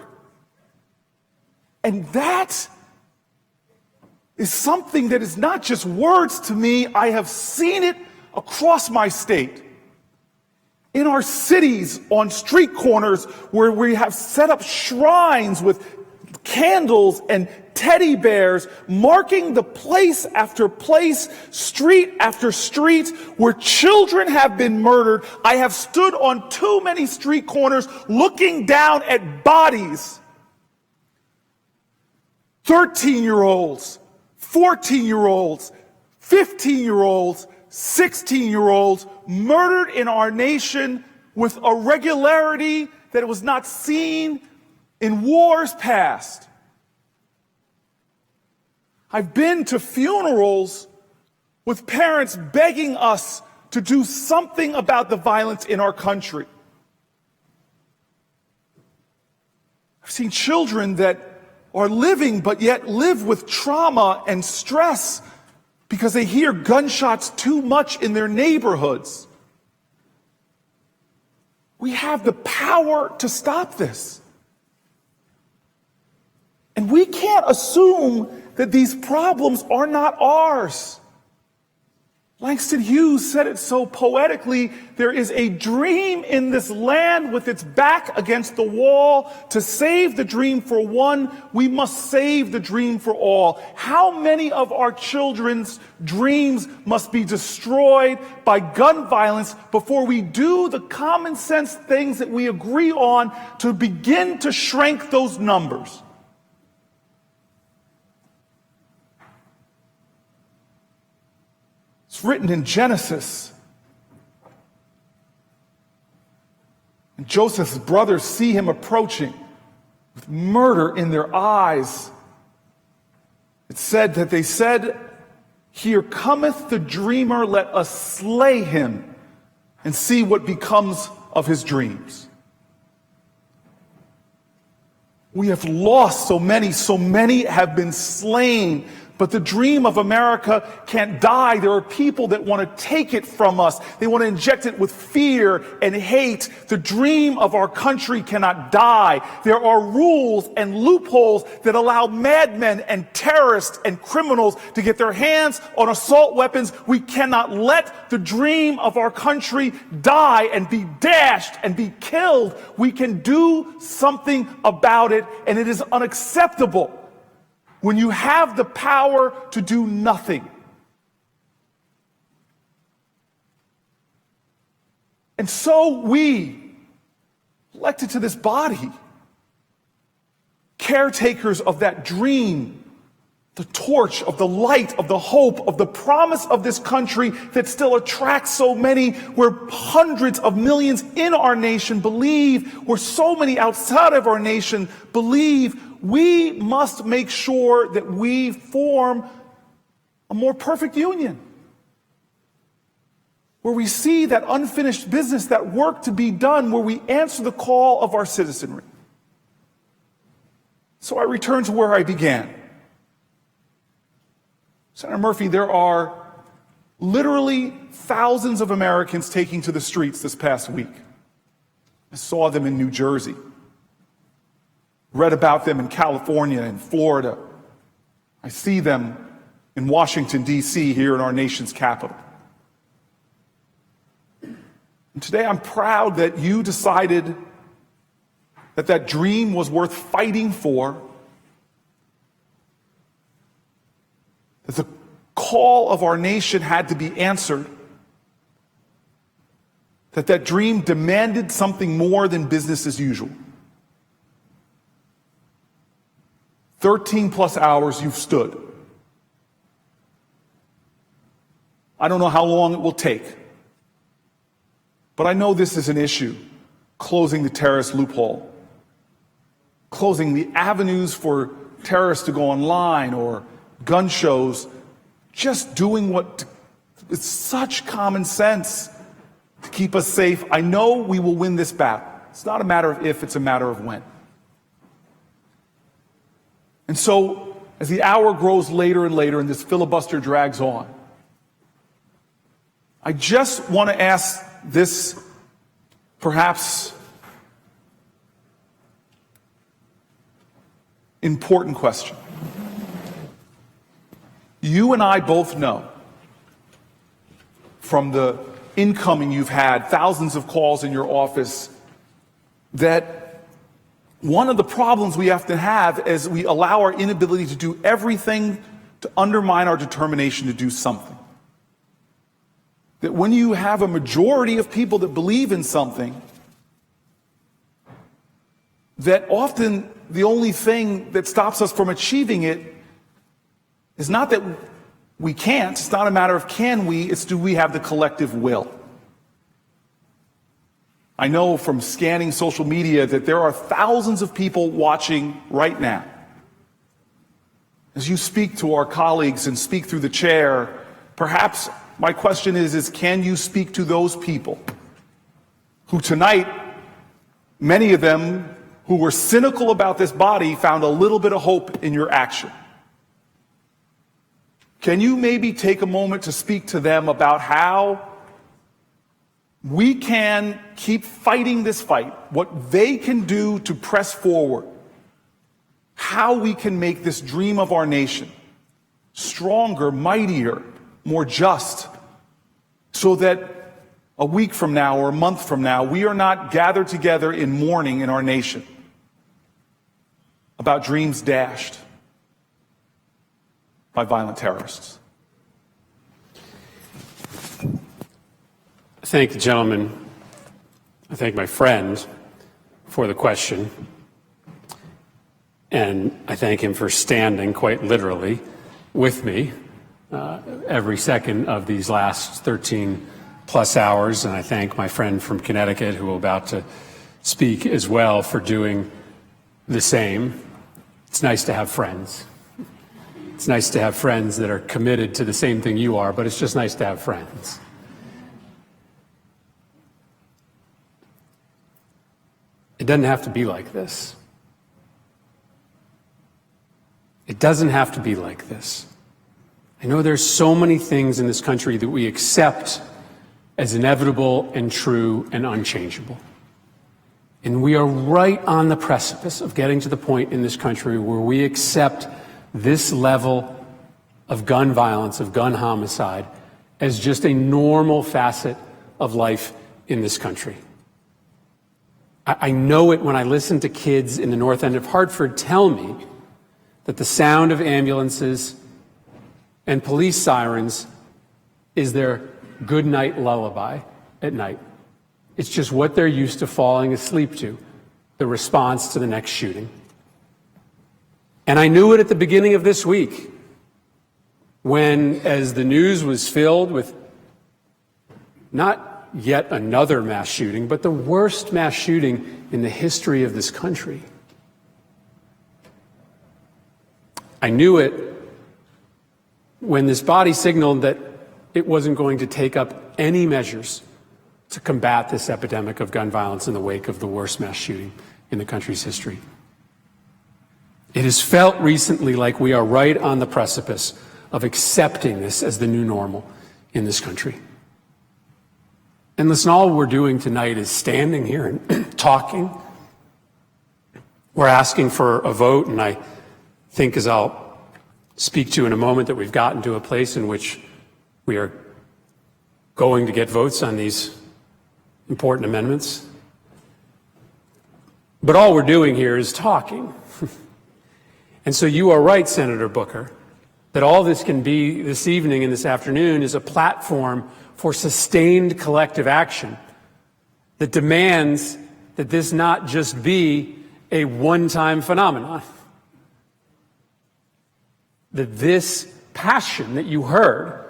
And that is something that is not just words to me. I have seen it across my state. In our cities, on street corners, where we have set up shrines with candles and teddy bears, marking the place after place, street after street, where children have been murdered. I have stood on too many street corners looking down at bodies. 13-year-olds, 14-year-olds, 15-year-olds, 16-year-olds murdered in our nation with a regularity that was not seen in wars past. I've been to funerals with parents begging us to do something about the violence in our country. I've seen children that are living but yet live with trauma and stress because they hear gunshots too much in their neighborhoods. We have the power to stop this. And we can't assume that these problems are not ours. Langston Hughes said it so poetically, there is a dream in this land with its back against the wall. To save the dream for one, we must save the dream for all. How many of our children's dreams must be destroyed by gun violence before we do the common sense things that we agree on to begin to shrink those numbers? It's written in Genesis. And Joseph's brothers see him approaching with murder in their eyes. It said that they said, "Here cometh the dreamer, let us slay him and see what becomes of his dreams." We have lost so many have been slain. But the dream of America can't die. There are people that want to take it from us. They want to inject it with fear and hate. The dream of our country cannot die. There are rules and loopholes that allow madmen and terrorists and criminals to get their hands on assault weapons. We cannot let the dream of our country die and be dashed and be killed. We can do something about it, and it is unacceptable when you have the power to do nothing. And so we, elected to this body, caretakers of that dream, the torch of the light, of the hope, of the promise of this country that still attracts so many, where hundreds of millions in our nation believe, where so many outside of our nation believe, we must make sure that we form a more perfect union, where we see that unfinished business, that work to be done, where we answer the call of our citizenry. So I return to where I began. Senator Murphy, there are literally thousands of Americans taking to the streets this past week. I saw them in New Jersey, read about them in California and Florida. I see them in Washington, D.C., here in our nation's capital. And today I'm proud that you decided that that dream was worth fighting for, that the call of our nation had to be answered, that that dream demanded something more than business as usual. 13 plus hours you've stood. I don't know how long it will take, but I know this is an issue, closing the terrorist loophole, closing the avenues for terrorists to go online or gun shows, just doing what is such common sense to keep us safe. I know we will win this battle. It's not a matter of if, it's a matter of when. And so, as the hour grows later and later and this filibuster drags on, I just want to ask this perhaps important question. You and I both know from the incoming you've had, thousands of calls in your office, that one of the problems we have to have is we allow our inability to do everything to undermine our determination to do something. That when you have a majority of people that believe in something, that often the only thing that stops us from achieving it is not that we can't, it's not a matter of can we, it's do we have the collective will. I know from scanning social media that there are thousands of people watching right now. As you speak to our colleagues and speak through the chair, perhaps my question is can you speak to those people who tonight, many of them who were cynical about this body found a little bit of hope in your action. Can you maybe take a moment to speak to them about how we can keep fighting this fight, what they can do to press forward, how we can make this dream of our nation stronger, mightier, more just, so that a week from now or a month from now, we are not gathered together in mourning in our nation about dreams dashed by violent terrorists. I thank the gentleman, I thank my friend for the question, and I thank him for standing quite literally with me every second of these last 13 plus hours, and I thank my friend from Connecticut who will about to speak as well for doing the same. It's nice to have friends. It's nice to have friends that are committed to the same thing you are, but it's just nice to have friends. It doesn't have to be like this. It doesn't have to be like this. I know there's so many things in this country that we accept as inevitable and true and unchangeable. And we are right on the precipice of getting to the point in this country where we accept this level of gun violence, of gun homicide, as just a normal facet of life in this country. I know it when I listen to kids in the north end of Hartford tell me that the sound of ambulances and police sirens is their good night lullaby at night. It's just what they're used to falling asleep to, the response to the next shooting. And I knew it at the beginning of this week when, as the news was filled with not yet another mass shooting, but the worst mass shooting in the history of this country. I knew it when this body signaled that it wasn't going to take up any measures to combat this epidemic of gun violence in the wake of the worst mass shooting in the country's history. It has felt recently like we are right on the precipice of accepting this as the new normal in this country. And listen, all we're doing tonight is standing here and talking. We're asking for a vote, and I think, as I'll speak to in a moment, that we've gotten to a place in which we are going to get votes on these important amendments. But all we're doing here is talking. And so you are right, Senator Booker, that all this can be this evening and this afternoon is a platform for sustained collective action that demands that this not just be a one-time phenomenon. That this passion that you heard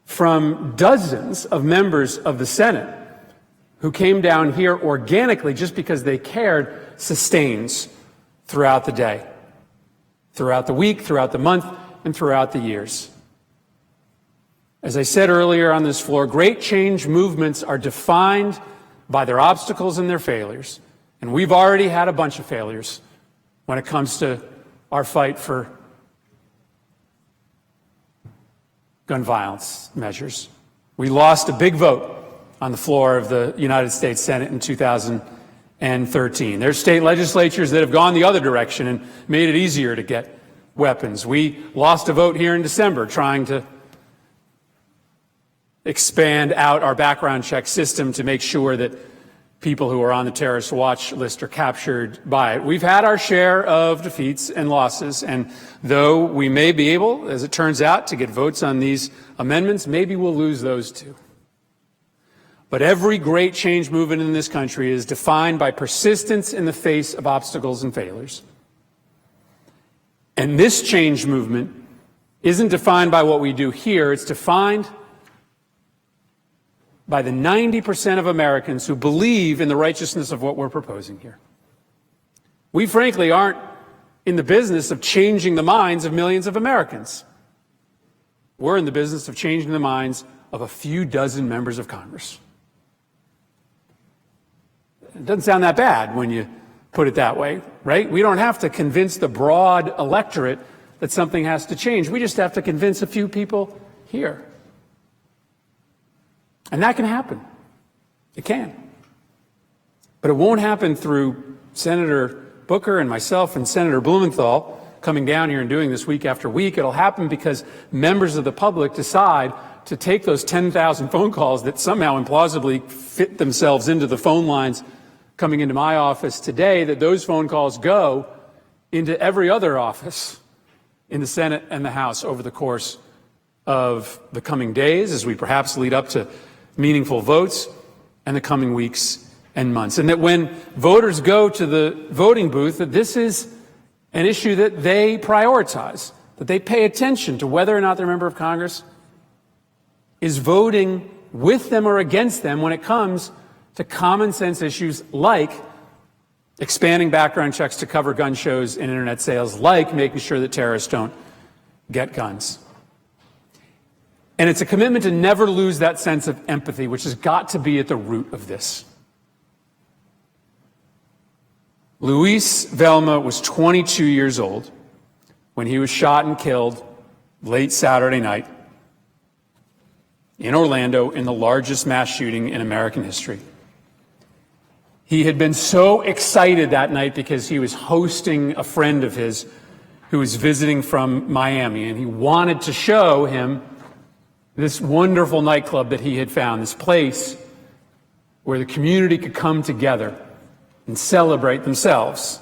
from dozens of members of the Senate who came down here organically just because they cared sustains throughout the day, throughout the week, throughout the month, and throughout the years. As I said earlier on this floor, great change movements are defined by their obstacles and their failures. And we've already had a bunch of failures when it comes to our fight for gun violence measures. We lost a big vote on the floor of the United States Senate in 2013. There's state legislatures that have gone the other direction and made it easier to get weapons. We lost a vote here in December trying to expand out our background check system to make sure that people who are on the terrorist watch list are captured by it. We've had our share of defeats and losses, and though we may be able, as it turns out, to get votes on these amendments, maybe we'll lose those too. But every great change movement in this country is defined by persistence in the face of obstacles and failures. And this change movement isn't defined by what we do here, it's defined by the 90% of Americans who believe in the righteousness of what we're proposing here. We frankly aren't in the business of changing the minds of millions of Americans. We're in the business of changing the minds of a few dozen members of Congress. It doesn't sound that bad when you put it that way, right? We don't have to convince the broad electorate that something has to change. We just have to convince a few people here. And that can happen. It can. But it won't happen through Senator Booker and myself and Senator Blumenthal coming down here and doing this week after week. It'll happen because members of the public decide to take those 10,000 phone calls that somehow implausibly fit themselves into the phone lines coming into my office today, that those phone calls go into every other office in the Senate and the House over the course of the coming days as we perhaps lead up to meaningful votes and the coming weeks and months. And that when voters go to the voting booth, that this is an issue that they prioritize, that they pay attention to whether or not their member of Congress is voting with them or against them when it comes to common sense issues like expanding background checks to cover gun shows and internet sales, like making sure that terrorists don't get guns. And it's a commitment to never lose that sense of empathy, which has got to be at the root of this. Luis Velma was 22 years old when he was shot and killed late Saturday night in Orlando in the largest mass shooting in American history. He had been so excited that night because he was hosting a friend of his who was visiting from Miami, and he wanted to show him this wonderful nightclub that he had found, this place where the community could come together and celebrate themselves.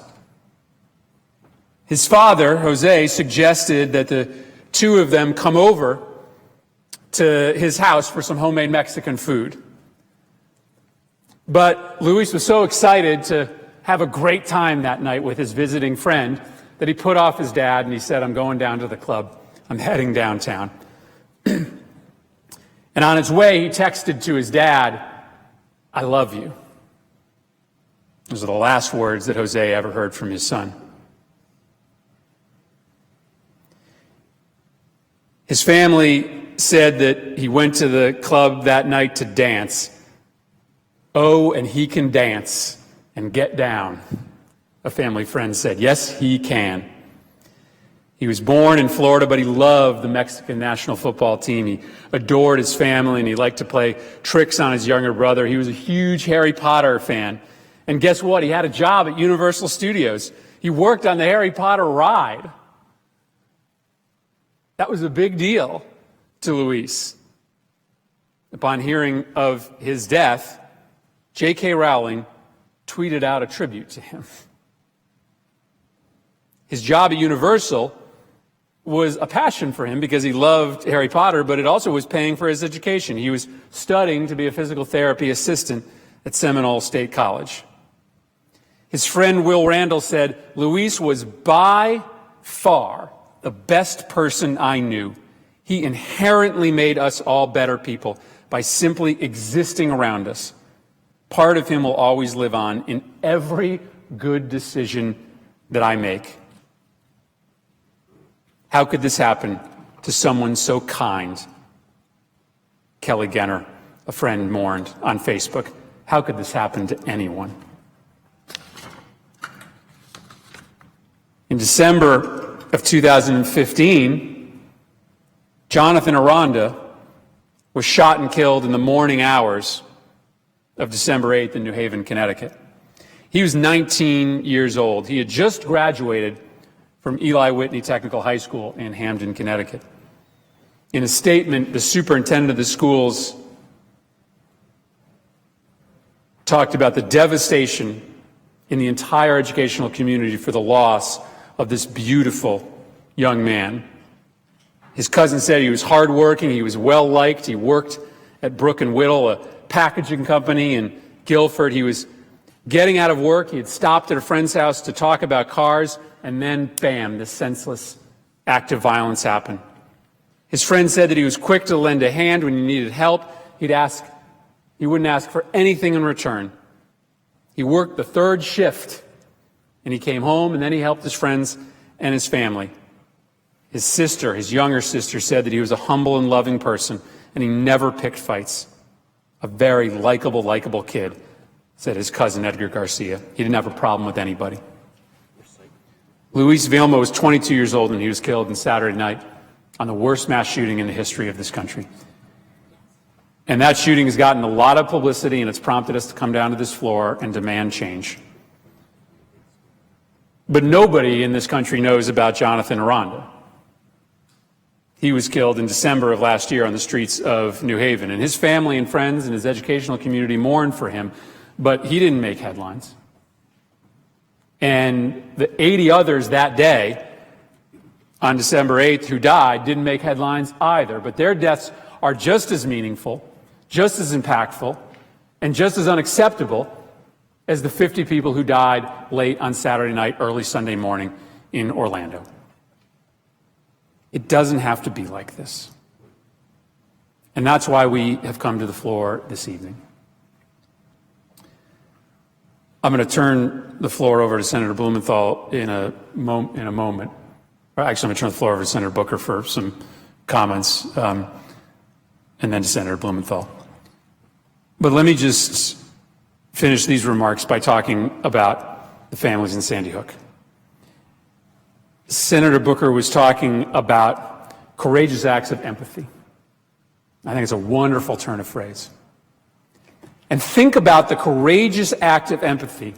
His father, Jose, suggested that the two of them come over to his house for some homemade Mexican food. But Luis was so excited to have a great time that night with his visiting friend that he put off his dad and he said, "I'm going down to the club. I'm heading downtown." And on his way, he texted to his dad, "I love you." Those are the last words that Jose ever heard from his son. His family said that he went to the club that night to dance. Oh, and he can dance and get down, a family friend said. Yes, he can. He was born in Florida, but he loved the Mexican national football team. He adored his family, and he liked to play tricks on his younger brother. He was a huge Harry Potter fan. And guess what? He had a job at Universal Studios. He worked on the Harry Potter ride. That was a big deal to Luis. Upon hearing of his death, J.K. Rowling tweeted out a tribute to him. His job at Universal was a passion for him because he loved Harry Potter, but it also was paying for his education. He was studying to be a physical therapy assistant at Seminole State College. His friend Will Randall said, "Luis was by far the best person I knew. He inherently made us all better people by simply existing around us. Part of him will always live on in every good decision that I make." How could this happen to someone so kind? Kelly Genner, a friend, mourned on Facebook. How could this happen to anyone? In December of 2015, Jonathan Aranda was shot and killed in the morning hours of December 8th in New Haven, Connecticut. He was 19 years old. He had just graduated from Eli Whitney Technical High School in Hamden, Connecticut. In a statement, the superintendent of the schools talked about the devastation in the entire educational community for the loss of this beautiful young man. His cousin said he was hardworking, he was well-liked, he worked at Brook and Whittle, a packaging company in Guilford. He was getting out of work, he had stopped at a friend's house to talk about cars, and then, bam, this senseless act of violence happened. His friend said that he was quick to lend a hand when he needed help. He wouldn't ask for anything in return. He worked the third shift, and he came home, and then he helped his friends and his family. His sister, his younger sister, said that he was a humble and loving person, and he never picked fights. A very likable kid said his cousin Edgar Garcia. He didn't have a problem with anybody. Luis Vilma was 22 years old when he was killed on Saturday night on the worst mass shooting in the history of this country. And that shooting has gotten a lot of publicity, and it's prompted us to come down to this floor and demand change. But nobody in this country knows about Jonathan Aranda. He was killed in December of last year on the streets of New Haven, and his family and friends and his educational community mourned for him, but he didn't make headlines. And the 80 others that day on December 8th who died didn't make headlines either, but their deaths are just as meaningful, just as impactful, and just as unacceptable as the 50 people who died late on Saturday night, early Sunday morning in Orlando. It doesn't have to be like this. And that's why we have come to the floor this evening. I'm going to turn the floor over to Senator Blumenthal in a moment. Or actually, I'm going to turn the floor over to Senator Booker for some comments, and then to Senator Blumenthal. But let me just finish these remarks by talking about the families in Sandy Hook. Senator Booker was talking about courageous acts of empathy. I think it's a wonderful turn of phrase. And think about the courageous act of empathy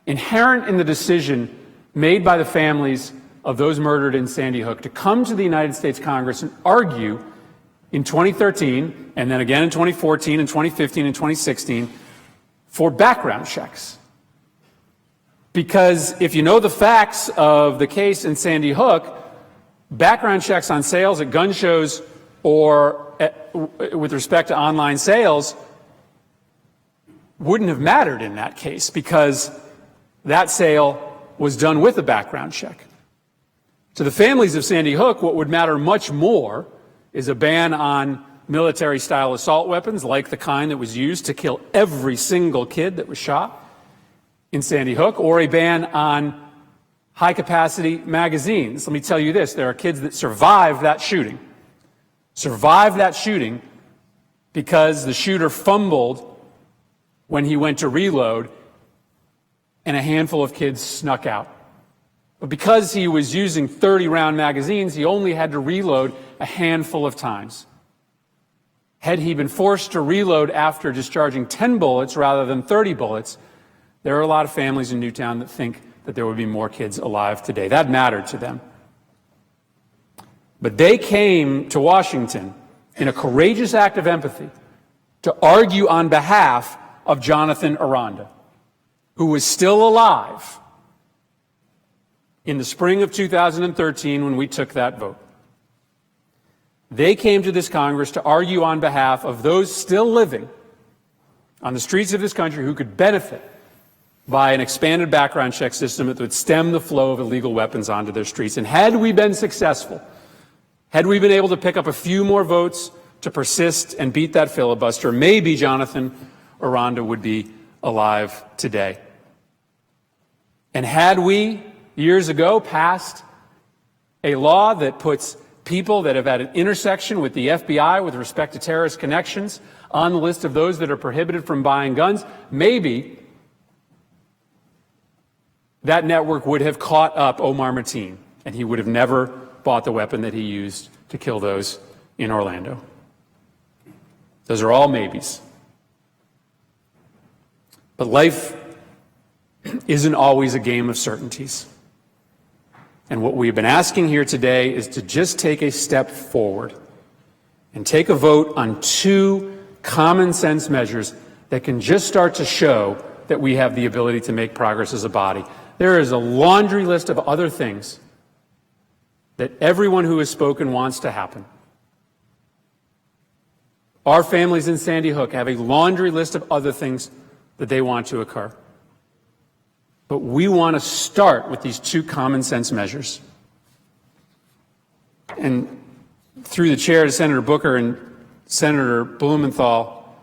inherent in the decision made by the families of those murdered in Sandy Hook to come to the United States Congress and argue in 2013, and then again in 2014 and 2015 and 2016, for background checks. Because if you know the facts of the case in Sandy Hook, background checks on sales at gun shows or with respect to online sales wouldn't have mattered in that case, because that sale was done with a background check. To the families of Sandy Hook, what would matter much more is a ban on military-style assault weapons, like the kind that was used to kill every single kid that was shot in Sandy Hook, or a ban on high-capacity magazines. Let me tell you this, there are kids that survived that shooting because the shooter fumbled when he went to reload, and a handful of kids snuck out. But because he was using 30-round magazines, he only had to reload a handful of times. Had he been forced to reload after discharging 10 bullets rather than 30 bullets, there are a lot of families in Newtown that think that there would be more kids alive today. That mattered to them. But they came to Washington in a courageous act of empathy to argue on behalf of Jonathan Aranda, who was still alive in the spring of 2013 when we took that vote. They came to this Congress to argue on behalf of those still living on the streets of this country who could benefit by an expanded background check system that would stem the flow of illegal weapons onto their streets. And had we been successful, had we been able to pick up a few more votes to persist and beat that filibuster, maybe Jonathan Aranda would be alive today. And had we, years ago, passed a law that puts people that have had an intersection with the FBI with respect to terrorist connections on the list of those that are prohibited from buying guns, maybe that network would have caught up Omar Mateen, and he would have never bought the weapon that he used to kill those in Orlando. Those are all maybes. But life isn't always a game of certainties. And what we've been asking here today is to just take a step forward and take a vote on two common sense measures that can just start to show that we have the ability to make progress as a body. There is a laundry list of other things that everyone who has spoken wants to happen. Our families in Sandy Hook have a laundry list of other things that they want to occur. But we want to start with these two common sense measures. And through the chair to Senator Booker and Senator Blumenthal,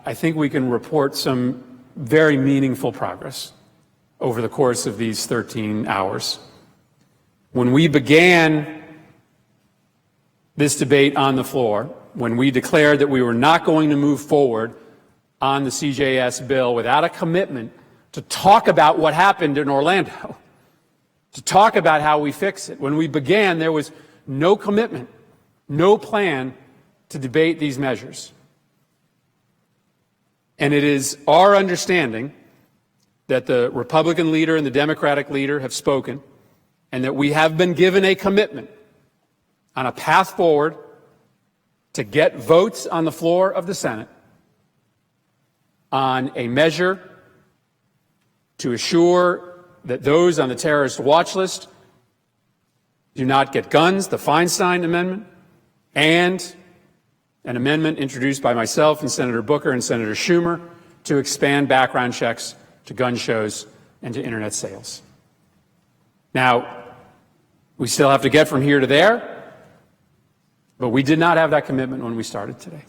I think we can report some very meaningful progress over the course of these 13 hours. When we began this debate on the floor, when we declared that we were not going to move forward on the CJS bill without a commitment to talk about what happened in Orlando, to talk about how we fix it. When we began, there was no commitment, no plan to debate these measures. And it is our understanding that the Republican leader and the Democratic leader have spoken, and that we have been given a commitment on a path forward to get votes on the floor of the Senate on a measure to assure that those on the terrorist watch list do not get guns, the Feinstein Amendment, and an amendment introduced by myself and Senator Booker and Senator Schumer to expand background checks to gun shows and to internet sales. Now, we still have to get from here to there, but we did not have that commitment when we started today.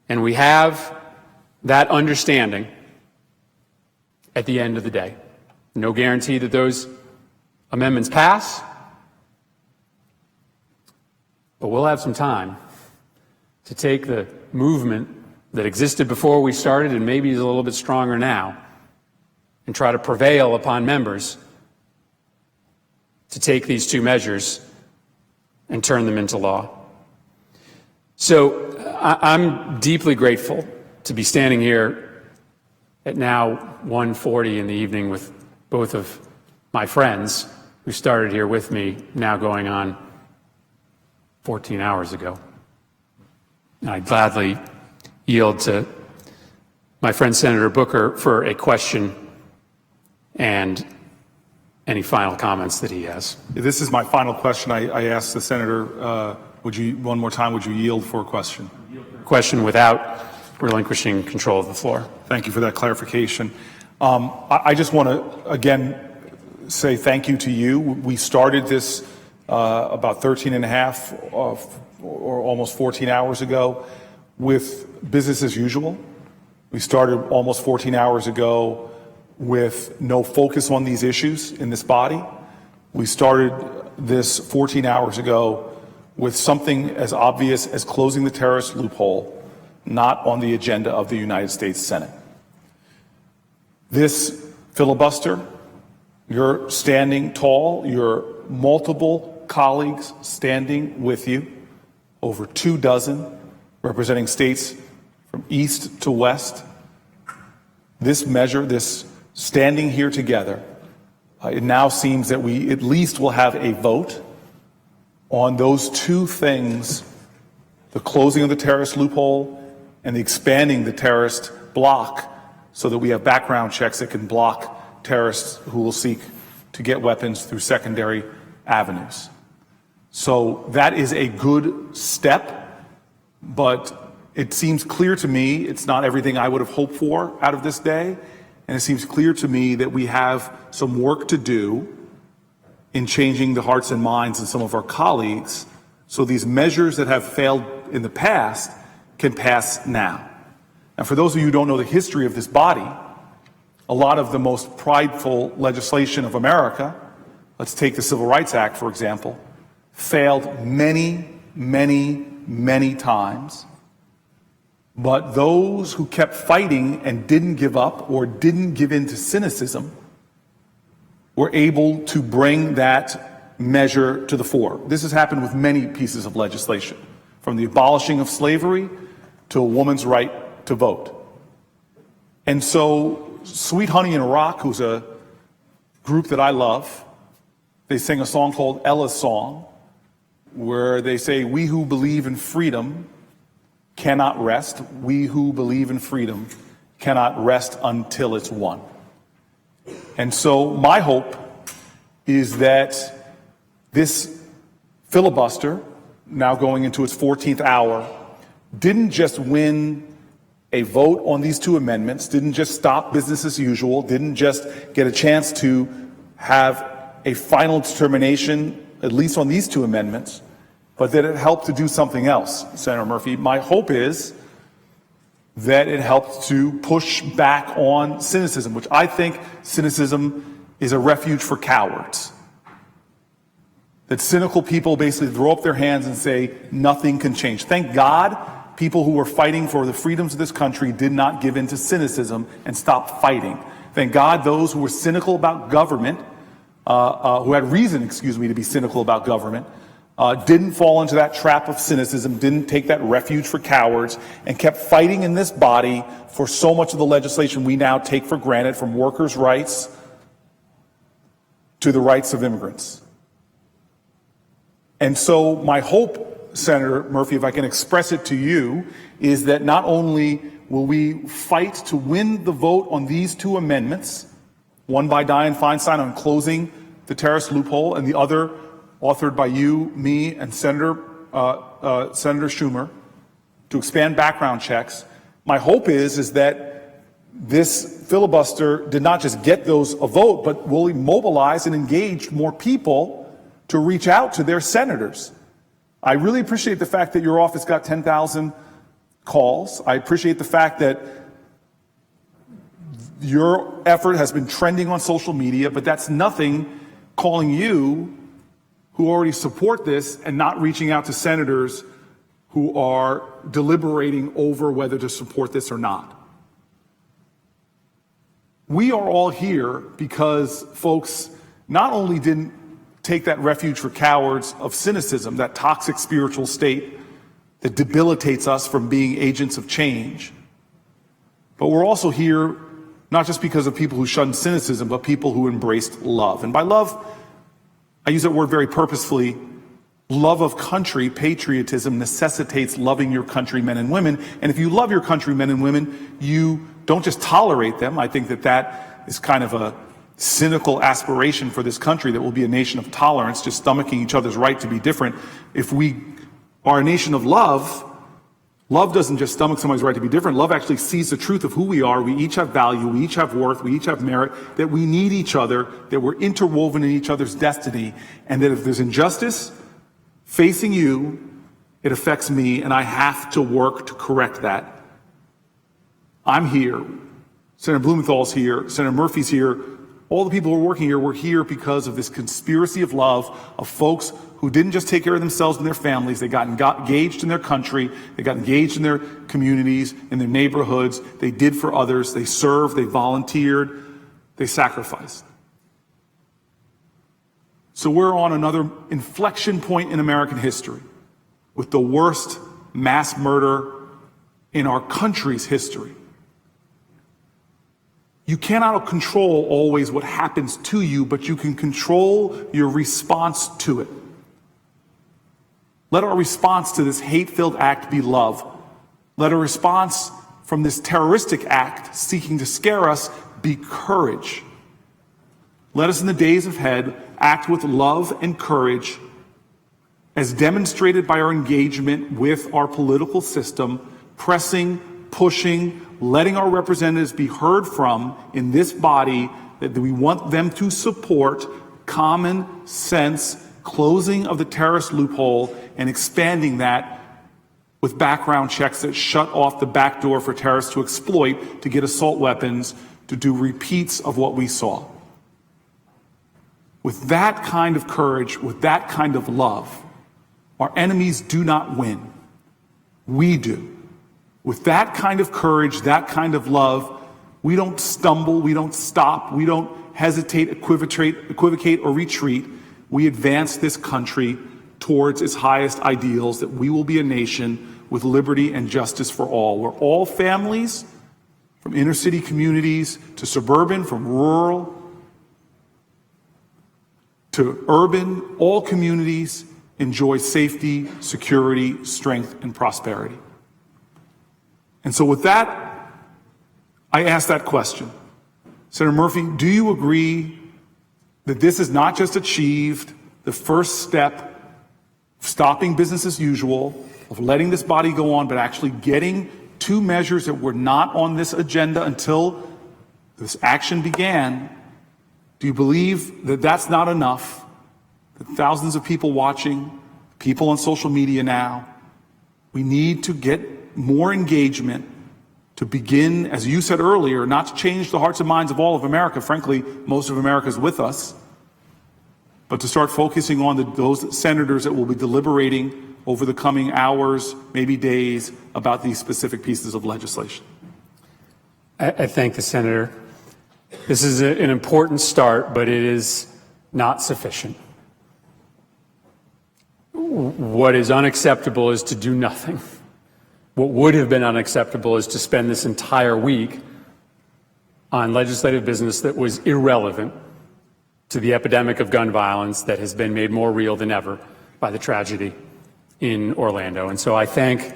And we have that understanding at the end of the day. No guarantee that those amendments pass, but we'll have some time to take the movement that existed before we started and maybe is a little bit stronger now and try to prevail upon members to take these two measures and turn them into law. So I'm deeply grateful to be standing here at now 1:40 in the evening with both of my friends who started here with me, now going on 14 hours ago. And I gladly yield to my friend Senator Booker for a question and any final comments that he has. This is my final question. I asked the senator, one more time, would you yield for a question? Question without relinquishing control of the floor. Thank you for that clarification. I just want to, again, say thank you to you. We started this about 13 and a half or almost 14 hours ago with business as usual. We started almost 14 hours ago with no focus on these issues in this body. We started this 14 hours ago with something as obvious as closing the terrorist loophole not on the agenda of the United States Senate. This filibuster, you're standing tall, your multiple colleagues standing with you, over 24 representing states from east to west. This measure, this standing here together, it now seems that we at least will have a vote on those two things, the closing of the terrorist loophole and the expanding the terrorist block so that we have background checks that can block terrorists who will seek to get weapons through secondary avenues. So that is a good step, but it seems clear to me, it's not everything I would have hoped for out of this day, and it seems clear to me that we have some work to do in changing the hearts and minds of some of our colleagues so these measures that have failed in the past can pass now. And for those of you who don't know the history of this body, a lot of the most prideful legislation of America, let's take the Civil Rights Act, for example, failed many, many, many times. But those who kept fighting and didn't give up or didn't give in to cynicism were able to bring that measure to the fore. This has happened with many pieces of legislation, from the abolishing of slavery to a woman's right to vote. And so Sweet Honey in Iraq, who's a group that I love, they sing a song called Ella's Song, where they say, "We who believe in freedom cannot rest. We who believe in freedom cannot rest until it's won." And so my hope is that this filibuster, now going into its 14th hour, didn't just win a vote on these two amendments, didn't just stop business as usual, didn't just get a chance to have a final determination, at least on these two amendments, but that it helped to do something else, Senator Murphy. My hope is that it helped to push back on cynicism, which I think cynicism is a refuge for cowards. That cynical people basically throw up their hands and say, nothing can change. Thank God people who were fighting for the freedoms of this country did not give in to cynicism and stop fighting. Thank God those who were cynical about government, who had reason, to be cynical about government, didn't fall into that trap of cynicism, didn't take that refuge for cowards, and kept fighting in this body for so much of the legislation we now take for granted, from workers' rights to the rights of immigrants. And so my hope, Senator Murphy, if I can express it to you, is that not only will we fight to win the vote on these two amendments, one by Dianne Feinstein on closing the terrorist loophole, and the other authored by you, me, and Senator Schumer, to expand background checks. My hope is that this filibuster did not just get those a vote, but will mobilize and engage more people to reach out to their senators. I really appreciate the fact that your office got 10,000 calls. I appreciate the fact that your effort has been trending on social media, but that's nothing calling you, who already support this, and not reaching out to senators who are deliberating over whether to support this or not. We are all here because folks not only didn't take that refuge for cowards of cynicism, that toxic spiritual state that debilitates us from being agents of change, but we're also here not just because of people who shunned cynicism, but people who embraced love. And by love, I use that word very purposefully. Love of country, patriotism, necessitates loving your countrymen and women. And if you love your countrymen and women, you don't just tolerate them. I think that is kind of a cynical aspiration for this country, that will be a nation of tolerance, just stomaching each other's right to be different. If we are a nation of love, love doesn't just stomach somebody's right to be different. Love actually sees the truth of who we are. We each have value, we each have worth, we each have merit, that we need each other, that we're interwoven in each other's destiny, and that if there's injustice facing you, it affects me, and I have to work to correct that. I'm here. Senator Blumenthal's here. Senator Murphy's here. All the people who are working here, we're here because of this conspiracy of love of folks who didn't just take care of themselves and their families. They got engaged in their country. They got engaged in their communities, in their neighborhoods. They did for others. They served. They volunteered. They sacrificed. So we're on another inflection point in American history, with the worst mass murder in our country's history. You cannot control always what happens to you, but you can control your response to it. Let our response to this hate-filled act be love. Let our response from this terroristic act seeking to scare us be courage. Let us in the days ahead act with love and courage, as demonstrated by our engagement with our political system, pressing, pushing, letting our representatives be heard from in this body, that we want them to support common sense closing of the terrorist loophole and expanding that with background checks that shut off the back door for terrorists to exploit, to get assault weapons, to do repeats of what we saw. With that kind of courage, with that kind of love, our enemies do not win. We do. With that kind of courage, that kind of love, we don't stumble, we don't stop, we don't hesitate, equivocate, or retreat. We advance this country towards its highest ideals, that we will be a nation with liberty and justice for all, where all families, from inner city communities to suburban, from rural to urban, all communities enjoy safety, security, strength, and prosperity. And so with that, I ask that question. Senator Murphy, do you agree that this has not just achieved the first step of stopping business as usual, of letting this body go on, but actually getting two measures that were not on this agenda until this action began? Do you believe that that's not enough? That thousands of people watching, people on social media now, we need to get more engagement to begin, as you said earlier, not to change the hearts and minds of all of America. Frankly, most of America is with us. but to start focusing on those senators that will be deliberating over the coming hours, maybe days, about these specific pieces of legislation. I thank the senator. This is an important start, but it is not sufficient. What is unacceptable is to do nothing. What would have been unacceptable is to spend this entire week on legislative business that was irrelevant to the epidemic of gun violence that has been made more real than ever by the tragedy in Orlando. And so I thank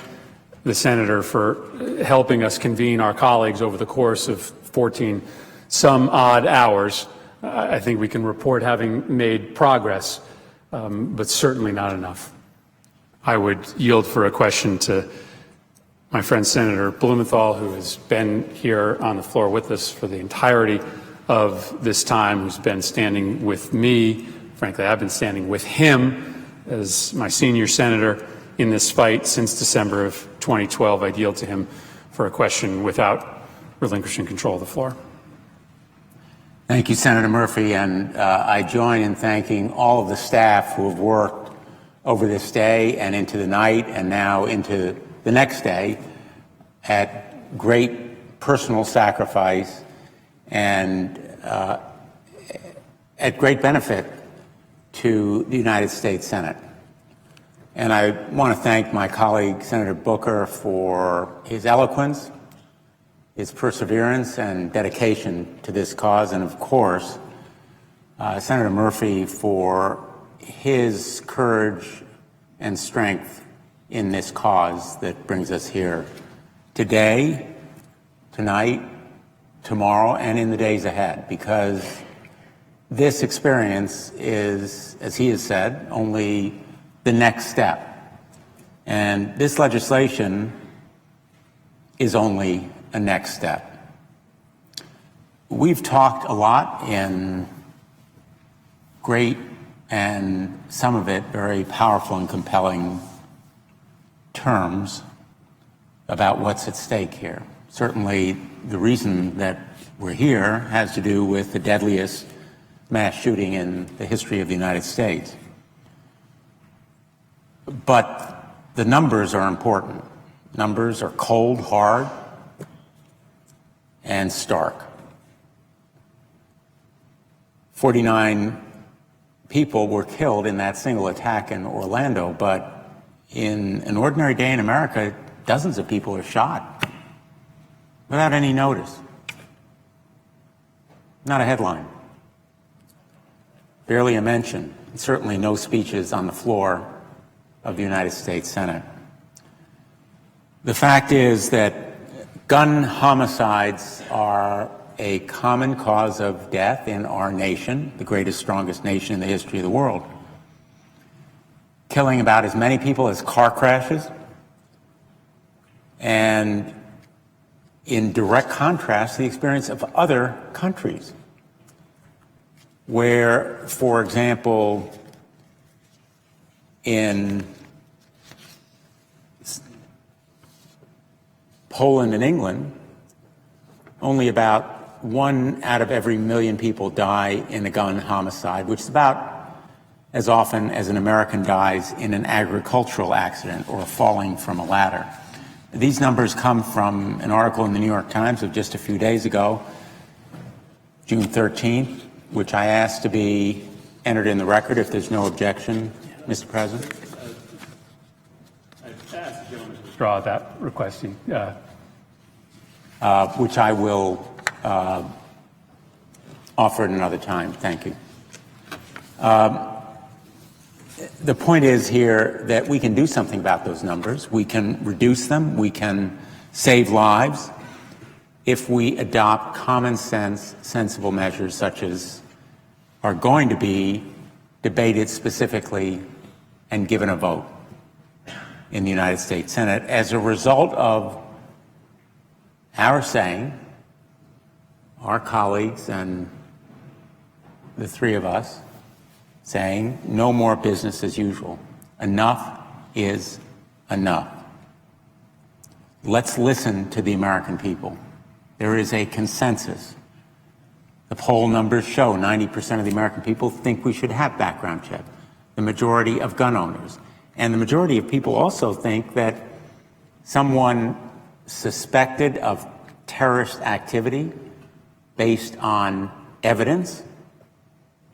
the senator for helping us convene our colleagues over the course of 14 some odd hours. I think we can report having made progress, but certainly not enough. I would yield for a question to my friend Senator Blumenthal, who has been here on the floor with us for the entirety of this time, who's been standing with me. Frankly, I've been standing with him as my senior senator in this fight since December of 2012. I'd yield to him for a question without relinquishing control of the floor. Thank you, Senator Murphy, and I join in thanking all of the staff who have worked over this day and into the night and now into the next day at great personal sacrifice and at great benefit to the United States Senate. And I want to thank my colleague, Senator Booker, for his eloquence, his perseverance and dedication to this cause, and of course, Senator Murphy for his courage and strength in this cause that brings us here today, tonight, tomorrow, and in the days ahead, because this experience is, as he has said, only the next step. And this legislation is only a next step. We've talked a lot in great and some of it very powerful and compelling terms about what's at stake here. Certainly the reason that we're here has to do with the deadliest mass shooting in the history of the United States. But the numbers are important. Numbers are cold, hard, and stark. 49 people were killed in that single attack in Orlando, but in an ordinary day in America, dozens of people are shot without any notice. Not a headline. Barely a mention. Certainly no speeches on the floor of the United States Senate. The fact is that gun homicides are a common cause of death in our nation, the greatest, strongest nation in the history of the world, killing about as many people as car crashes, and in direct contrast to the experience of other countries, where, for example, in Poland and England, only about 1 out of every 1 million people die in a gun homicide, which is about as often as an American dies in an agricultural accident or falling from a ladder. These numbers come from an article in the New York Times of just a few days ago, June 13th, which I asked to be entered in the record if there's no objection, Mr. President. I asked the gentleman to withdraw that request. Which I will offer at another time. Thank you. The point is here that we can do something about those numbers. We can reduce them. We can save lives if we adopt common sense, sensible measures such as are going to be debated specifically and given a vote in the United States Senate as a result of our saying, our colleagues and the three of us saying, no more business as usual. Enough is enough. Let's listen to the American people. There is a consensus The poll numbers show 90% of the American people think we should have background checks. The majority of gun owners. And the majority of people also think that someone suspected of terrorist activity based on evidence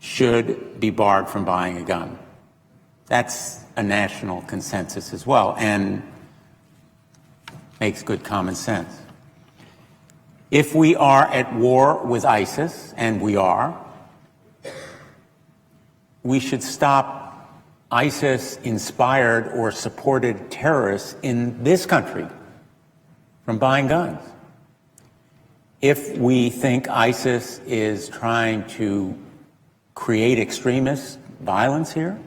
should be barred from buying a gun. That's a national consensus as well, and makes good common sense. If we are at war with ISIS, and we are, we should stop ISIS-inspired or supported terrorists in this country from buying guns. If we think ISIS is trying to create extremist violence here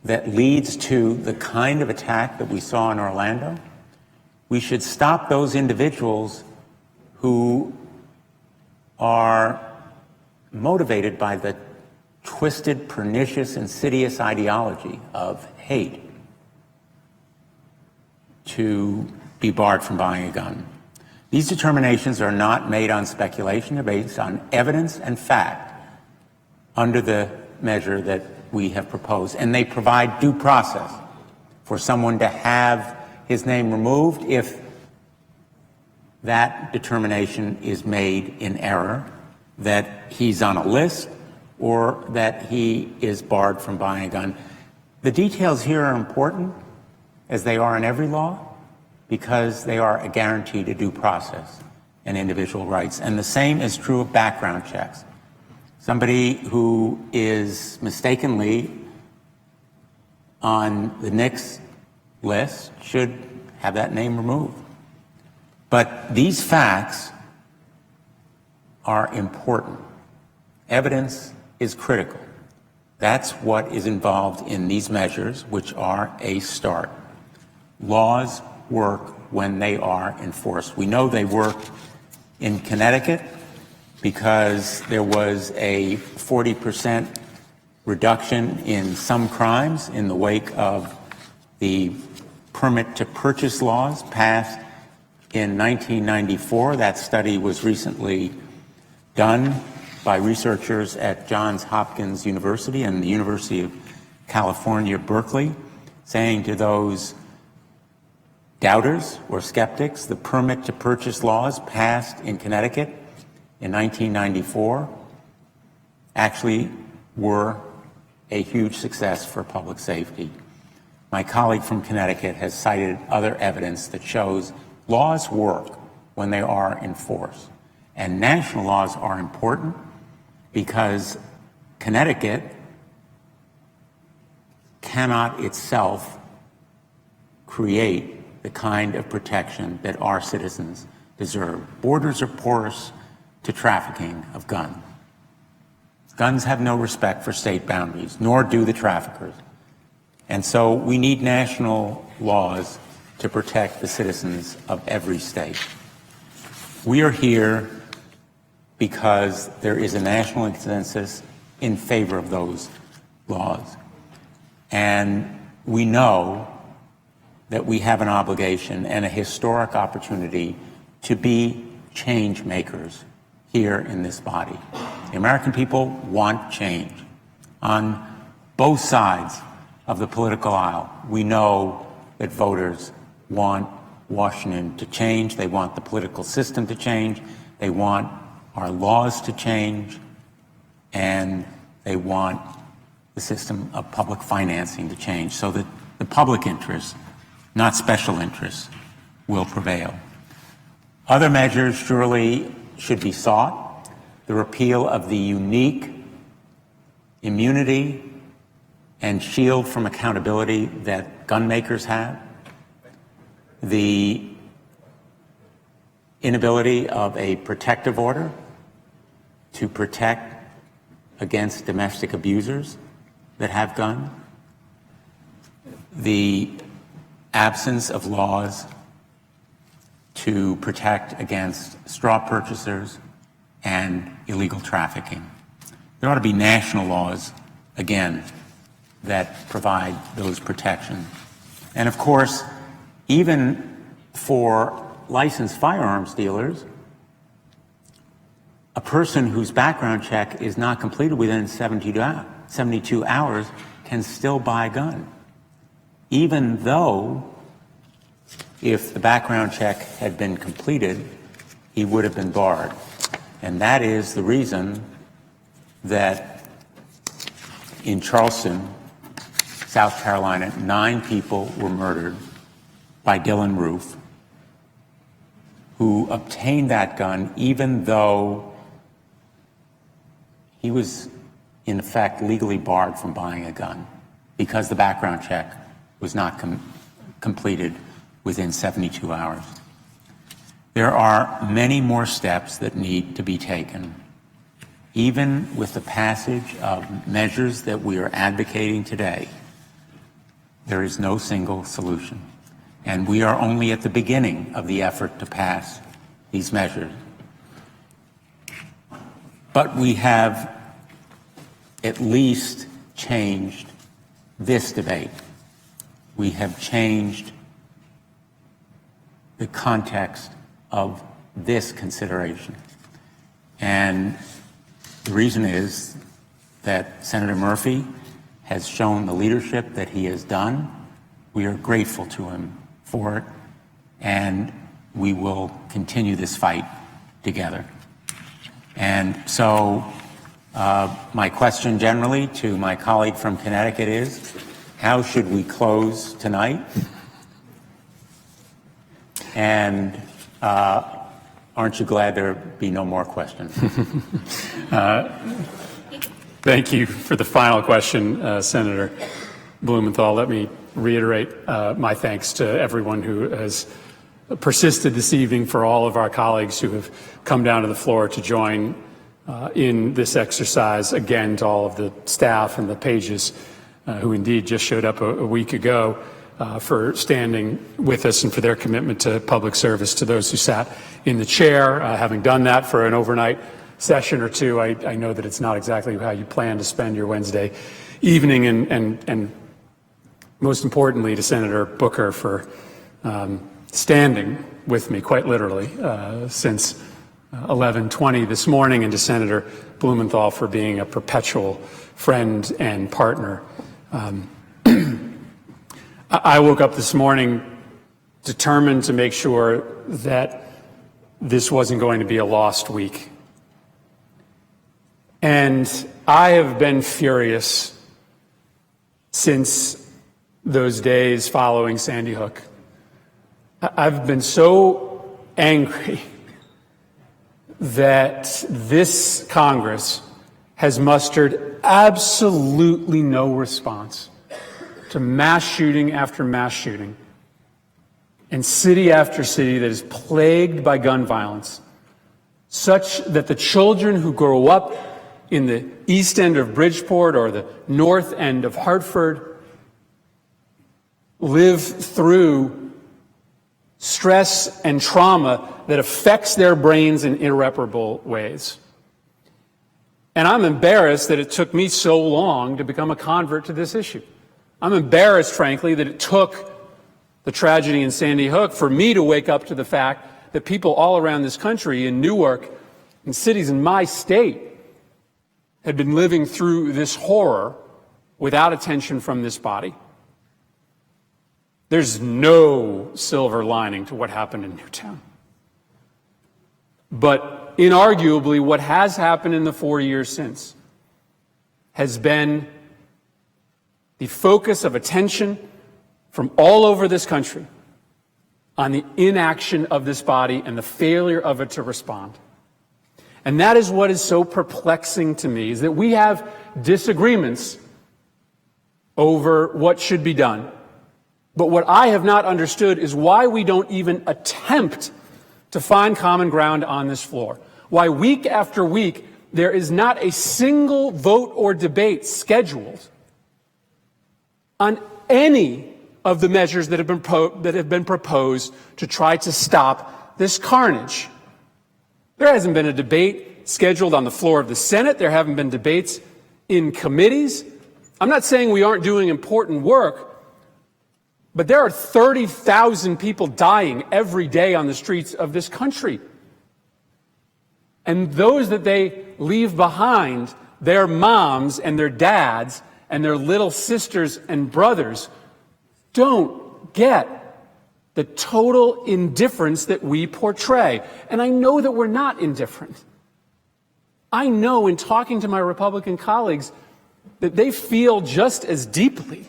that leads to the kind of attack that we saw in Orlando, we should stop those individuals who are motivated by the twisted, pernicious, insidious ideology of hate to be barred from buying a gun. These determinations are not made on speculation. They're based on evidence and fact under the measure that we have proposed. And they provide due process for someone to have his name removed if that determination is made in error, that he's on a list, or that he is barred from buying a gun. The details here are important, as they are in every law, because they are a guarantee to due process and individual rights. And the same is true of background checks. Somebody who is mistakenly on the NICS list should have that name removed. But these facts are important. Evidence is critical. That's what is involved in these measures, which are a start. Laws work when they are enforced. We know they work in Connecticut because there was a 40% reduction in some crimes in the wake of the permit to purchase laws passed in 1994. That study was recently done by researchers at Johns Hopkins University and the University of California, Berkeley, saying to those doubters or skeptics, the permit to purchase laws passed in Connecticut in 1994 actually were a huge success for public safety. My colleague from Connecticut has cited other evidence that shows laws work when they are enforced. And national laws are important because Connecticut cannot itself create the kind of protection that our citizens deserve. Borders are porous to trafficking of guns. Guns have no respect for state boundaries, nor do the traffickers. And so we need national laws to protect the citizens of every state. We are here because there is a national consensus in favor of those laws. And we know that we have an obligation and a historic opportunity to be change makers here in this body. The American people want change. On both sides of the political aisle, we know that voters want Washington to change. They want the political system to change. They want our laws to change. And they want the system of public financing to change so that the public interest, not special interests, will prevail. Other measures surely should be sought. The repeal of the unique immunity and shield from accountability that gun makers have. The inability of a protective order to protect against domestic abusers that have guns. The absence of laws to protect against straw purchasers and illegal trafficking. There ought to be national laws, again, that provide those protections. And of course, even for licensed firearms dealers, a person whose background check is not completed within 72 hours can still buy a gun, even though if the background check had been completed, he would have been barred. And that is the reason that in Charleston, South Carolina, 9 people were murdered by Dylan Roof, who obtained that gun even though he was, in effect, legally barred from buying a gun because the background check was not completed within 72 hours. There are many more steps that need to be taken. Even with the passage of measures that we are advocating today, there is no single solution. And we are only at the beginning of the effort to pass these measures. But we have at least changed this debate. We have changed the context of this consideration. And the reason is that Senator Murphy has shown the leadership that he has done. We are grateful to him for it, and we will continue this fight together. And so my question generally to my colleague from Connecticut is, how should we close tonight? And aren't you glad there be no more questions? Thank you for the final question, Senator Blumenthal. Let me reiterate my thanks to everyone who has persisted this evening, for all of our colleagues who have come down to the floor to join in this exercise, again, to all of the staff and the pages who indeed just showed up a week ago, for standing with us and for their commitment to public service. To those who sat in the chair, having done that for an overnight session or two, I know that it's not exactly how you plan to spend your Wednesday evening, and most importantly to Senator Booker for standing with me, quite literally, since 11:20 this morning, and to Senator Blumenthal for being a perpetual friend and partner. I woke up this morning determined to make sure that this wasn't going to be a lost week. And I have been furious since those days following Sandy Hook. I've been so angry that this Congress has mustered absolutely no response to mass shooting after mass shooting and city after city that is plagued by gun violence, such that the children who grow up in the east end of Bridgeport or the north end of Hartford live through stress and trauma that affects their brains in irreparable ways. And I'm embarrassed that it took me so long to become a convert to this issue. I'm embarrassed, frankly, that it took the tragedy in Sandy Hook for me to wake up to the fact that people all around this country, in Newark, in cities in my state, had been living through this horror without attention from this body. There's no silver lining to what happened in Newtown. But inarguably, what has happened in the 4 years since has been the focus of attention from all over this country on the inaction of this body and the failure of it to respond. And that is what is so perplexing to me, is that we have disagreements over what should be done. But what I have not understood is why we don't even attempt to find common ground on this floor. Why week after week there is not a single vote or debate scheduled on any of the measures that have been proposed to try to stop this carnage. There hasn't been a debate scheduled on the floor of the Senate. There haven't been debates in committees. I'm not saying we aren't doing important work, but there are 30,000 people dying every day on the streets of this country. And those that they leave behind, their moms and their dads and their little sisters and brothers, don't get the total indifference that we portray. And I know that we're not indifferent. I know in talking to my Republican colleagues that they feel just as deeply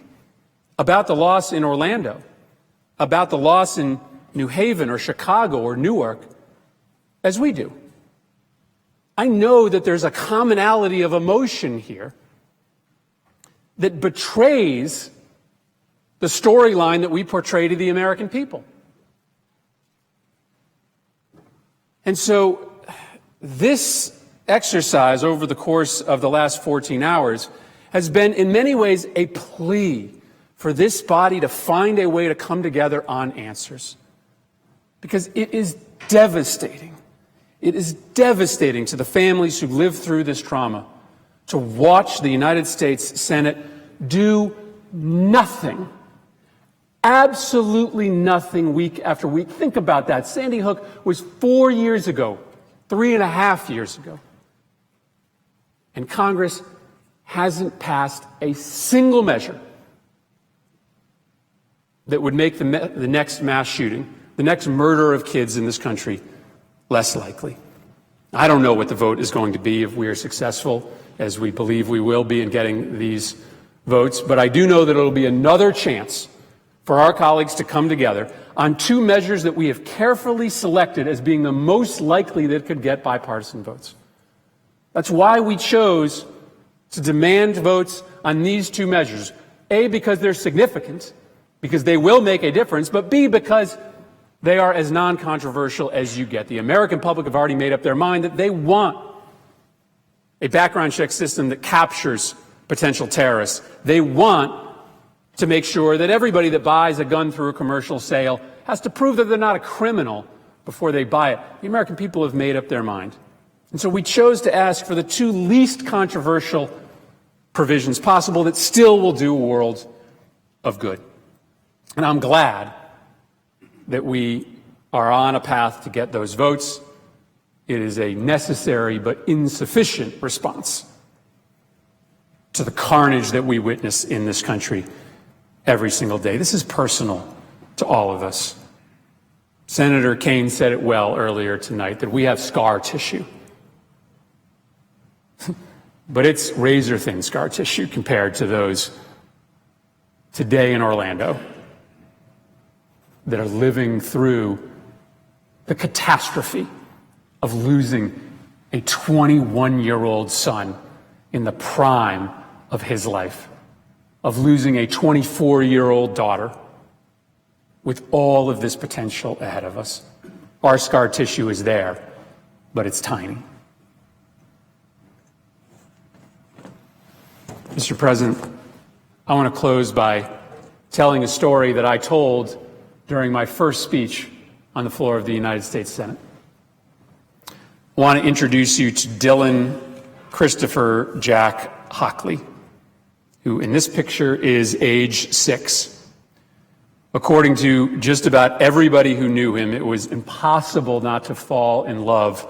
about the loss in Orlando, about the loss in New Haven or Chicago or Newark, as we do. I know that there's a commonality of emotion here that betrays the storyline that we portray to the American people. And so this exercise over the course of the last 14 hours has been in many ways a plea for this body to find a way to come together on answers. Because it is devastating. It is devastating to the families who lived through this trauma to watch the United States Senate do nothing, absolutely nothing week after week. Think about that. Sandy Hook was 4 years ago, 3.5 years ago. And Congress hasn't passed a single measure that would make the next mass shooting, the next murder of kids in this country, less likely. I don't know what the vote is going to be if we are successful, as we believe we will be in getting these votes, but I do know that it'll be another chance for our colleagues to come together on two measures that we have carefully selected as being the most likely that could get bipartisan votes. That's why we chose to demand votes on these two measures. A, because they're significant, because they will make a difference, but B, because they are as non-controversial as you get. The American public have already made up their mind that they want a background check system that captures potential terrorists. They want to make sure that everybody that buys a gun through a commercial sale has to prove that they're not a criminal before they buy it. The American people have made up their mind. And so we chose to ask for the two least controversial provisions possible that still will do a world of good. And I'm glad that we are on a path to get those votes. It is a necessary but insufficient response to the carnage that we witness in this country every single day. This is personal to all of us. Senator Kaine said it well earlier tonight, that we have scar tissue. But it's razor-thin scar tissue compared to those today in Orlando that are living through the catastrophe of losing a 21-year-old son in the prime of his life, of losing a 24-year-old daughter with all of this potential ahead of us. Our scar tissue is there, but it's tiny. Mr. President, I want to close by telling a story that I told during my first speech on the floor of the United States Senate. I want to introduce you to Dylan Christopher Jack Hockley, who in this picture is age 6. According to just about everybody who knew him, it was impossible not to fall in love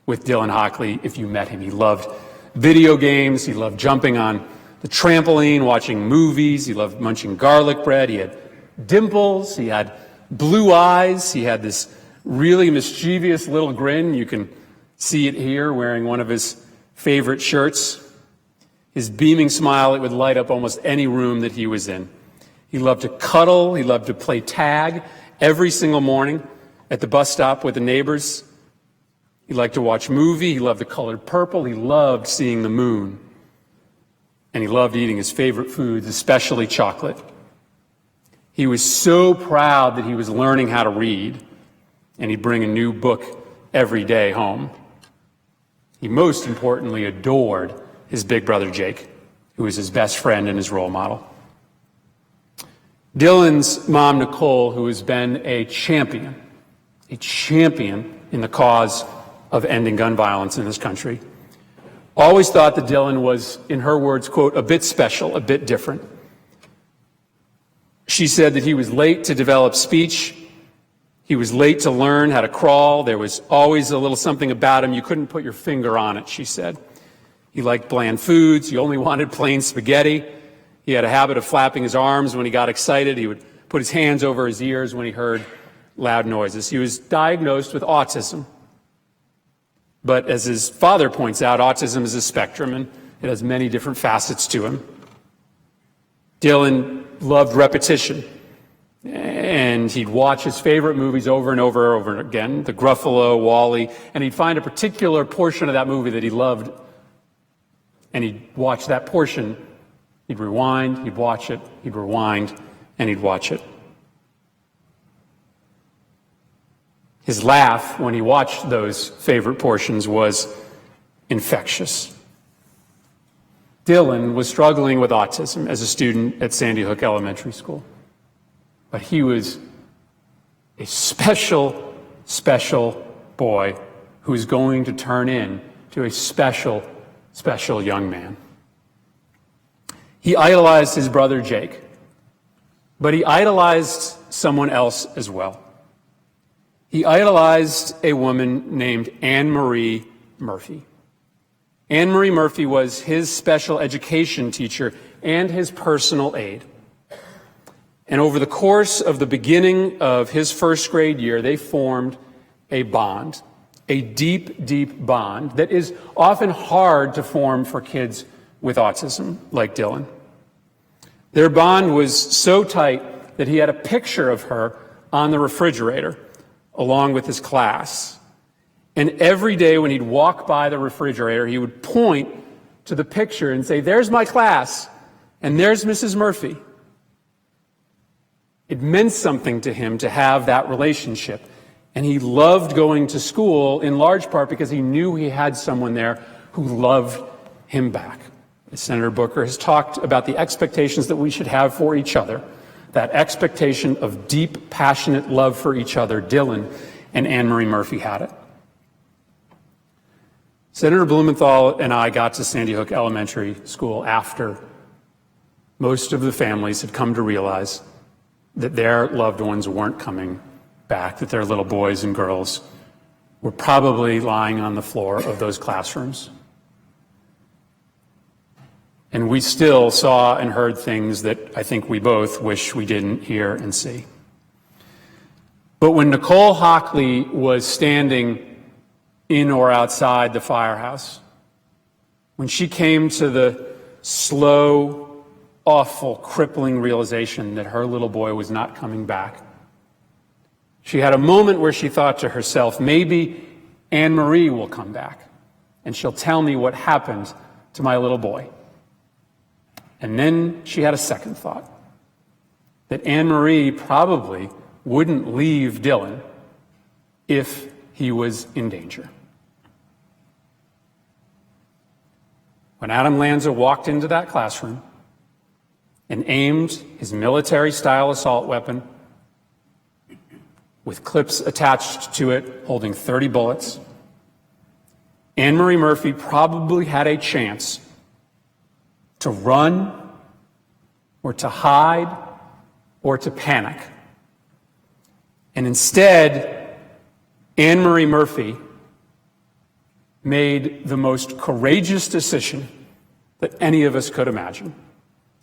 with Dylan Hockley if you met him. He loved video games, he loved jumping on the trampoline, watching movies, he loved munching garlic bread, he had dimples, he had blue eyes, he had this really mischievous little grin. You can see it here wearing one of his favorite shirts. His beaming smile, it would light up almost any room that he was in. He loved to cuddle, he loved to play tag every single morning at the bus stop with the neighbors. He liked to watch movie, he loved the color purple, he loved seeing the moon. And he loved eating his favorite foods, especially chocolate. He was so proud that he was learning how to read, and he'd bring a new book every day home. He most importantly adored his big brother Jake, who was his best friend and his role model. Dylan's mom, Nicole, who has been a champion in the cause of ending gun violence in this country, always thought that Dylan was, in her words, quote, a bit special, a bit different. She said that he was late to develop speech. He was late to learn how to crawl. There was always a little something about him. You couldn't put your finger on it, she said. He liked bland foods. He only wanted plain spaghetti. He had a habit of flapping his arms when he got excited. He would put his hands over his ears when he heard loud noises. He was diagnosed with autism. But as his father points out, autism is a spectrum, and it has many different facets to him. Dylan loved repetition, and he'd watch his favorite movies over and over and over again, the Gruffalo, Wall-E, and he'd find a particular portion of that movie that he loved, and he'd watch that portion. He'd rewind, he'd watch it, he'd rewind, and he'd watch it. His laugh when he watched those favorite portions was infectious. Dylan was struggling with autism as a student at Sandy Hook Elementary School. But he was a special, special boy who was going to turn into a special, special young man. He idolized his brother Jake, but he idolized someone else as well. He idolized a woman named Anne Marie Murphy. Anne Marie Murphy was his special education teacher and his personal aide. And over the course of the beginning of his first grade year, they formed a bond, a deep, deep bond that is often hard to form for kids with autism like Dylan. Their bond was so tight that he had a picture of her on the refrigerator along with his class. And every day when he'd walk by the refrigerator, he would point to the picture and say, "There's my class, and there's Mrs. Murphy." It meant something to him to have that relationship. And he loved going to school in large part because he knew he had someone there who loved him back. As Senator Booker has talked about the expectations that we should have for each other, that expectation of deep, passionate love for each other, Dylan and Anne Marie Murphy had it. Senator Blumenthal and I got to Sandy Hook Elementary School after most of the families had come to realize that their loved ones weren't coming back, that their little boys and girls were probably lying on the floor of those classrooms. And we still saw and heard things that I think we both wish we didn't hear and see. But when Nicole Hockley was standing in or outside the firehouse, when she came to the slow, awful, crippling realization that her little boy was not coming back, she had a moment where she thought to herself, maybe Anne Marie will come back and she'll tell me what happened to my little boy. And then she had a second thought, that Anne Marie probably wouldn't leave Dylan if he was in danger. When Adam Lanza walked into that classroom and aimed his military-style assault weapon with clips attached to it holding 30 bullets, Anne Marie Murphy probably had a chance to run or to hide or to panic. And instead, Anne Marie Murphy made the most courageous decision that any of us could imagine.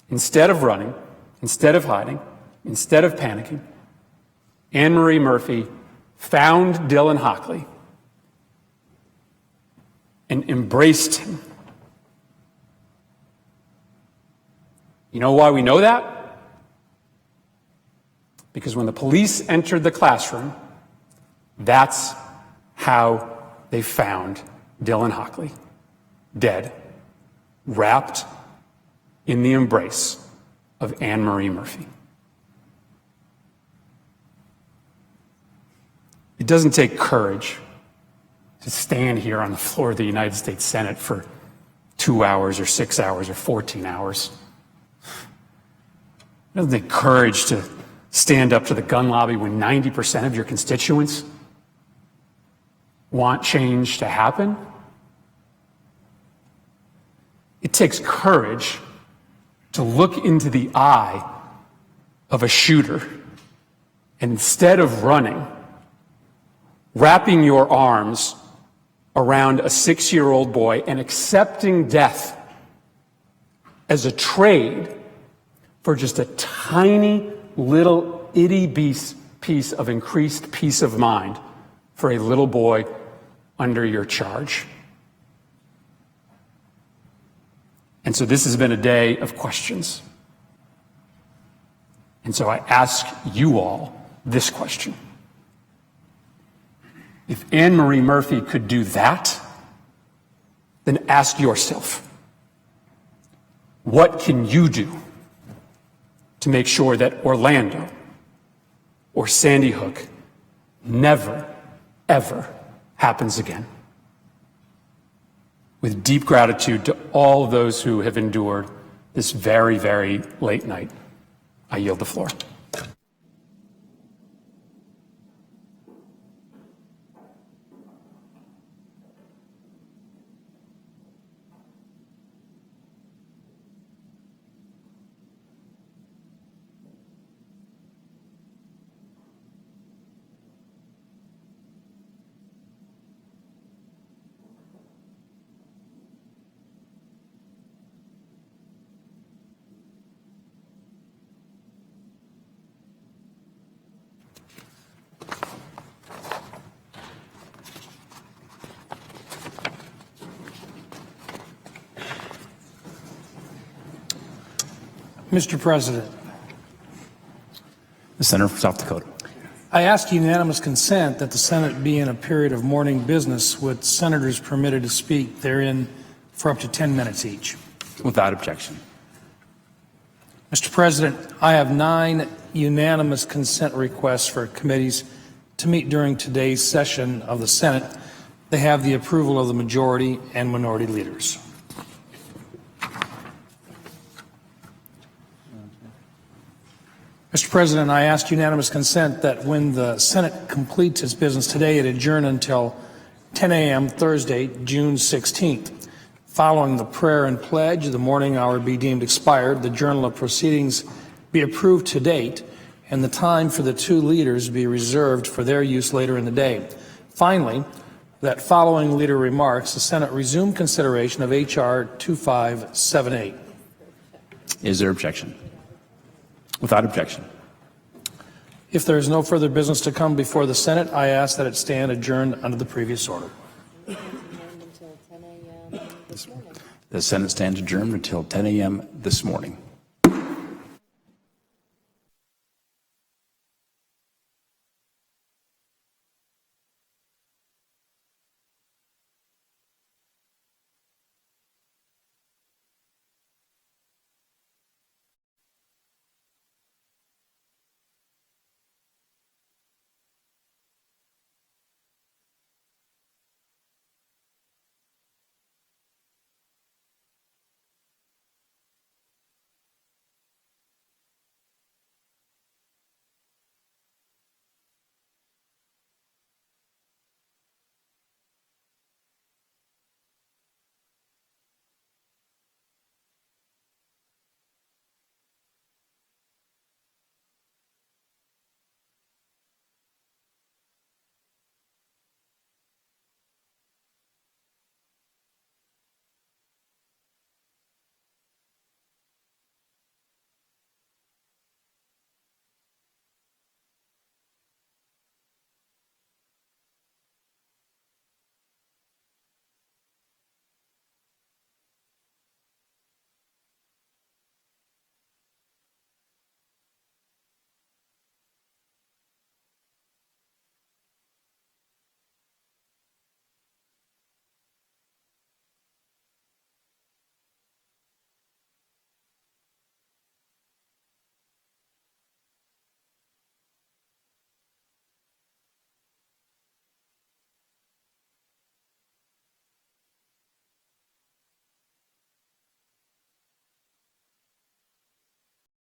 Instead of running, instead of hiding, instead of panicking, Anne Marie Murphy found Dylan Hockley and embraced him. You know why we know that? Because when the police entered the classroom, that's how they found Dylan Hockley, dead, wrapped in the embrace of Anne Marie Murphy. It doesn't take courage to stand here on the floor of the United States Senate for 2 hours or 6 hours or 14 hours. It doesn't take courage to stand up to the gun lobby when 90% of your constituents want change to happen. It takes courage to look into the eye of a shooter and instead of running, wrapping your arms around a 6-year-old boy and accepting death as a trade for just a tiny little itty piece of increased peace of mind for a little boy under your charge. And so this has been a day of questions. And so I ask you all this question. If Anne Marie Murphy could do that, then ask yourself, what can you do to make sure that Orlando or Sandy Hook never, ever happens again? With deep gratitude to all those who have endured this very, very late night, I yield the floor. Mr. President, The Senator from South Dakota. I ask unanimous consent that the Senate be in a period of morning business with senators permitted to speak therein for up to 10 minutes each. Without objection. Mr. President, I have 9 unanimous consent requests for committees to meet during today's session of the Senate. They have the approval of the majority and minority leaders. Mr. President, I ask unanimous consent that when the Senate completes its business today, it adjourn until 10 a.m. Thursday, June 16th. Following the prayer and pledge, the morning hour be deemed expired, the journal of proceedings be approved to date, and the time for the 2 leaders be reserved for their use later in the day. Finally, that following leader remarks, the Senate resume consideration of H.R. 2578. Is there objection? Without objection. If there is no further business to come before the Senate, I ask that it stand adjourned under the previous order. The Senate stands adjourned until 10 a.m. this morning.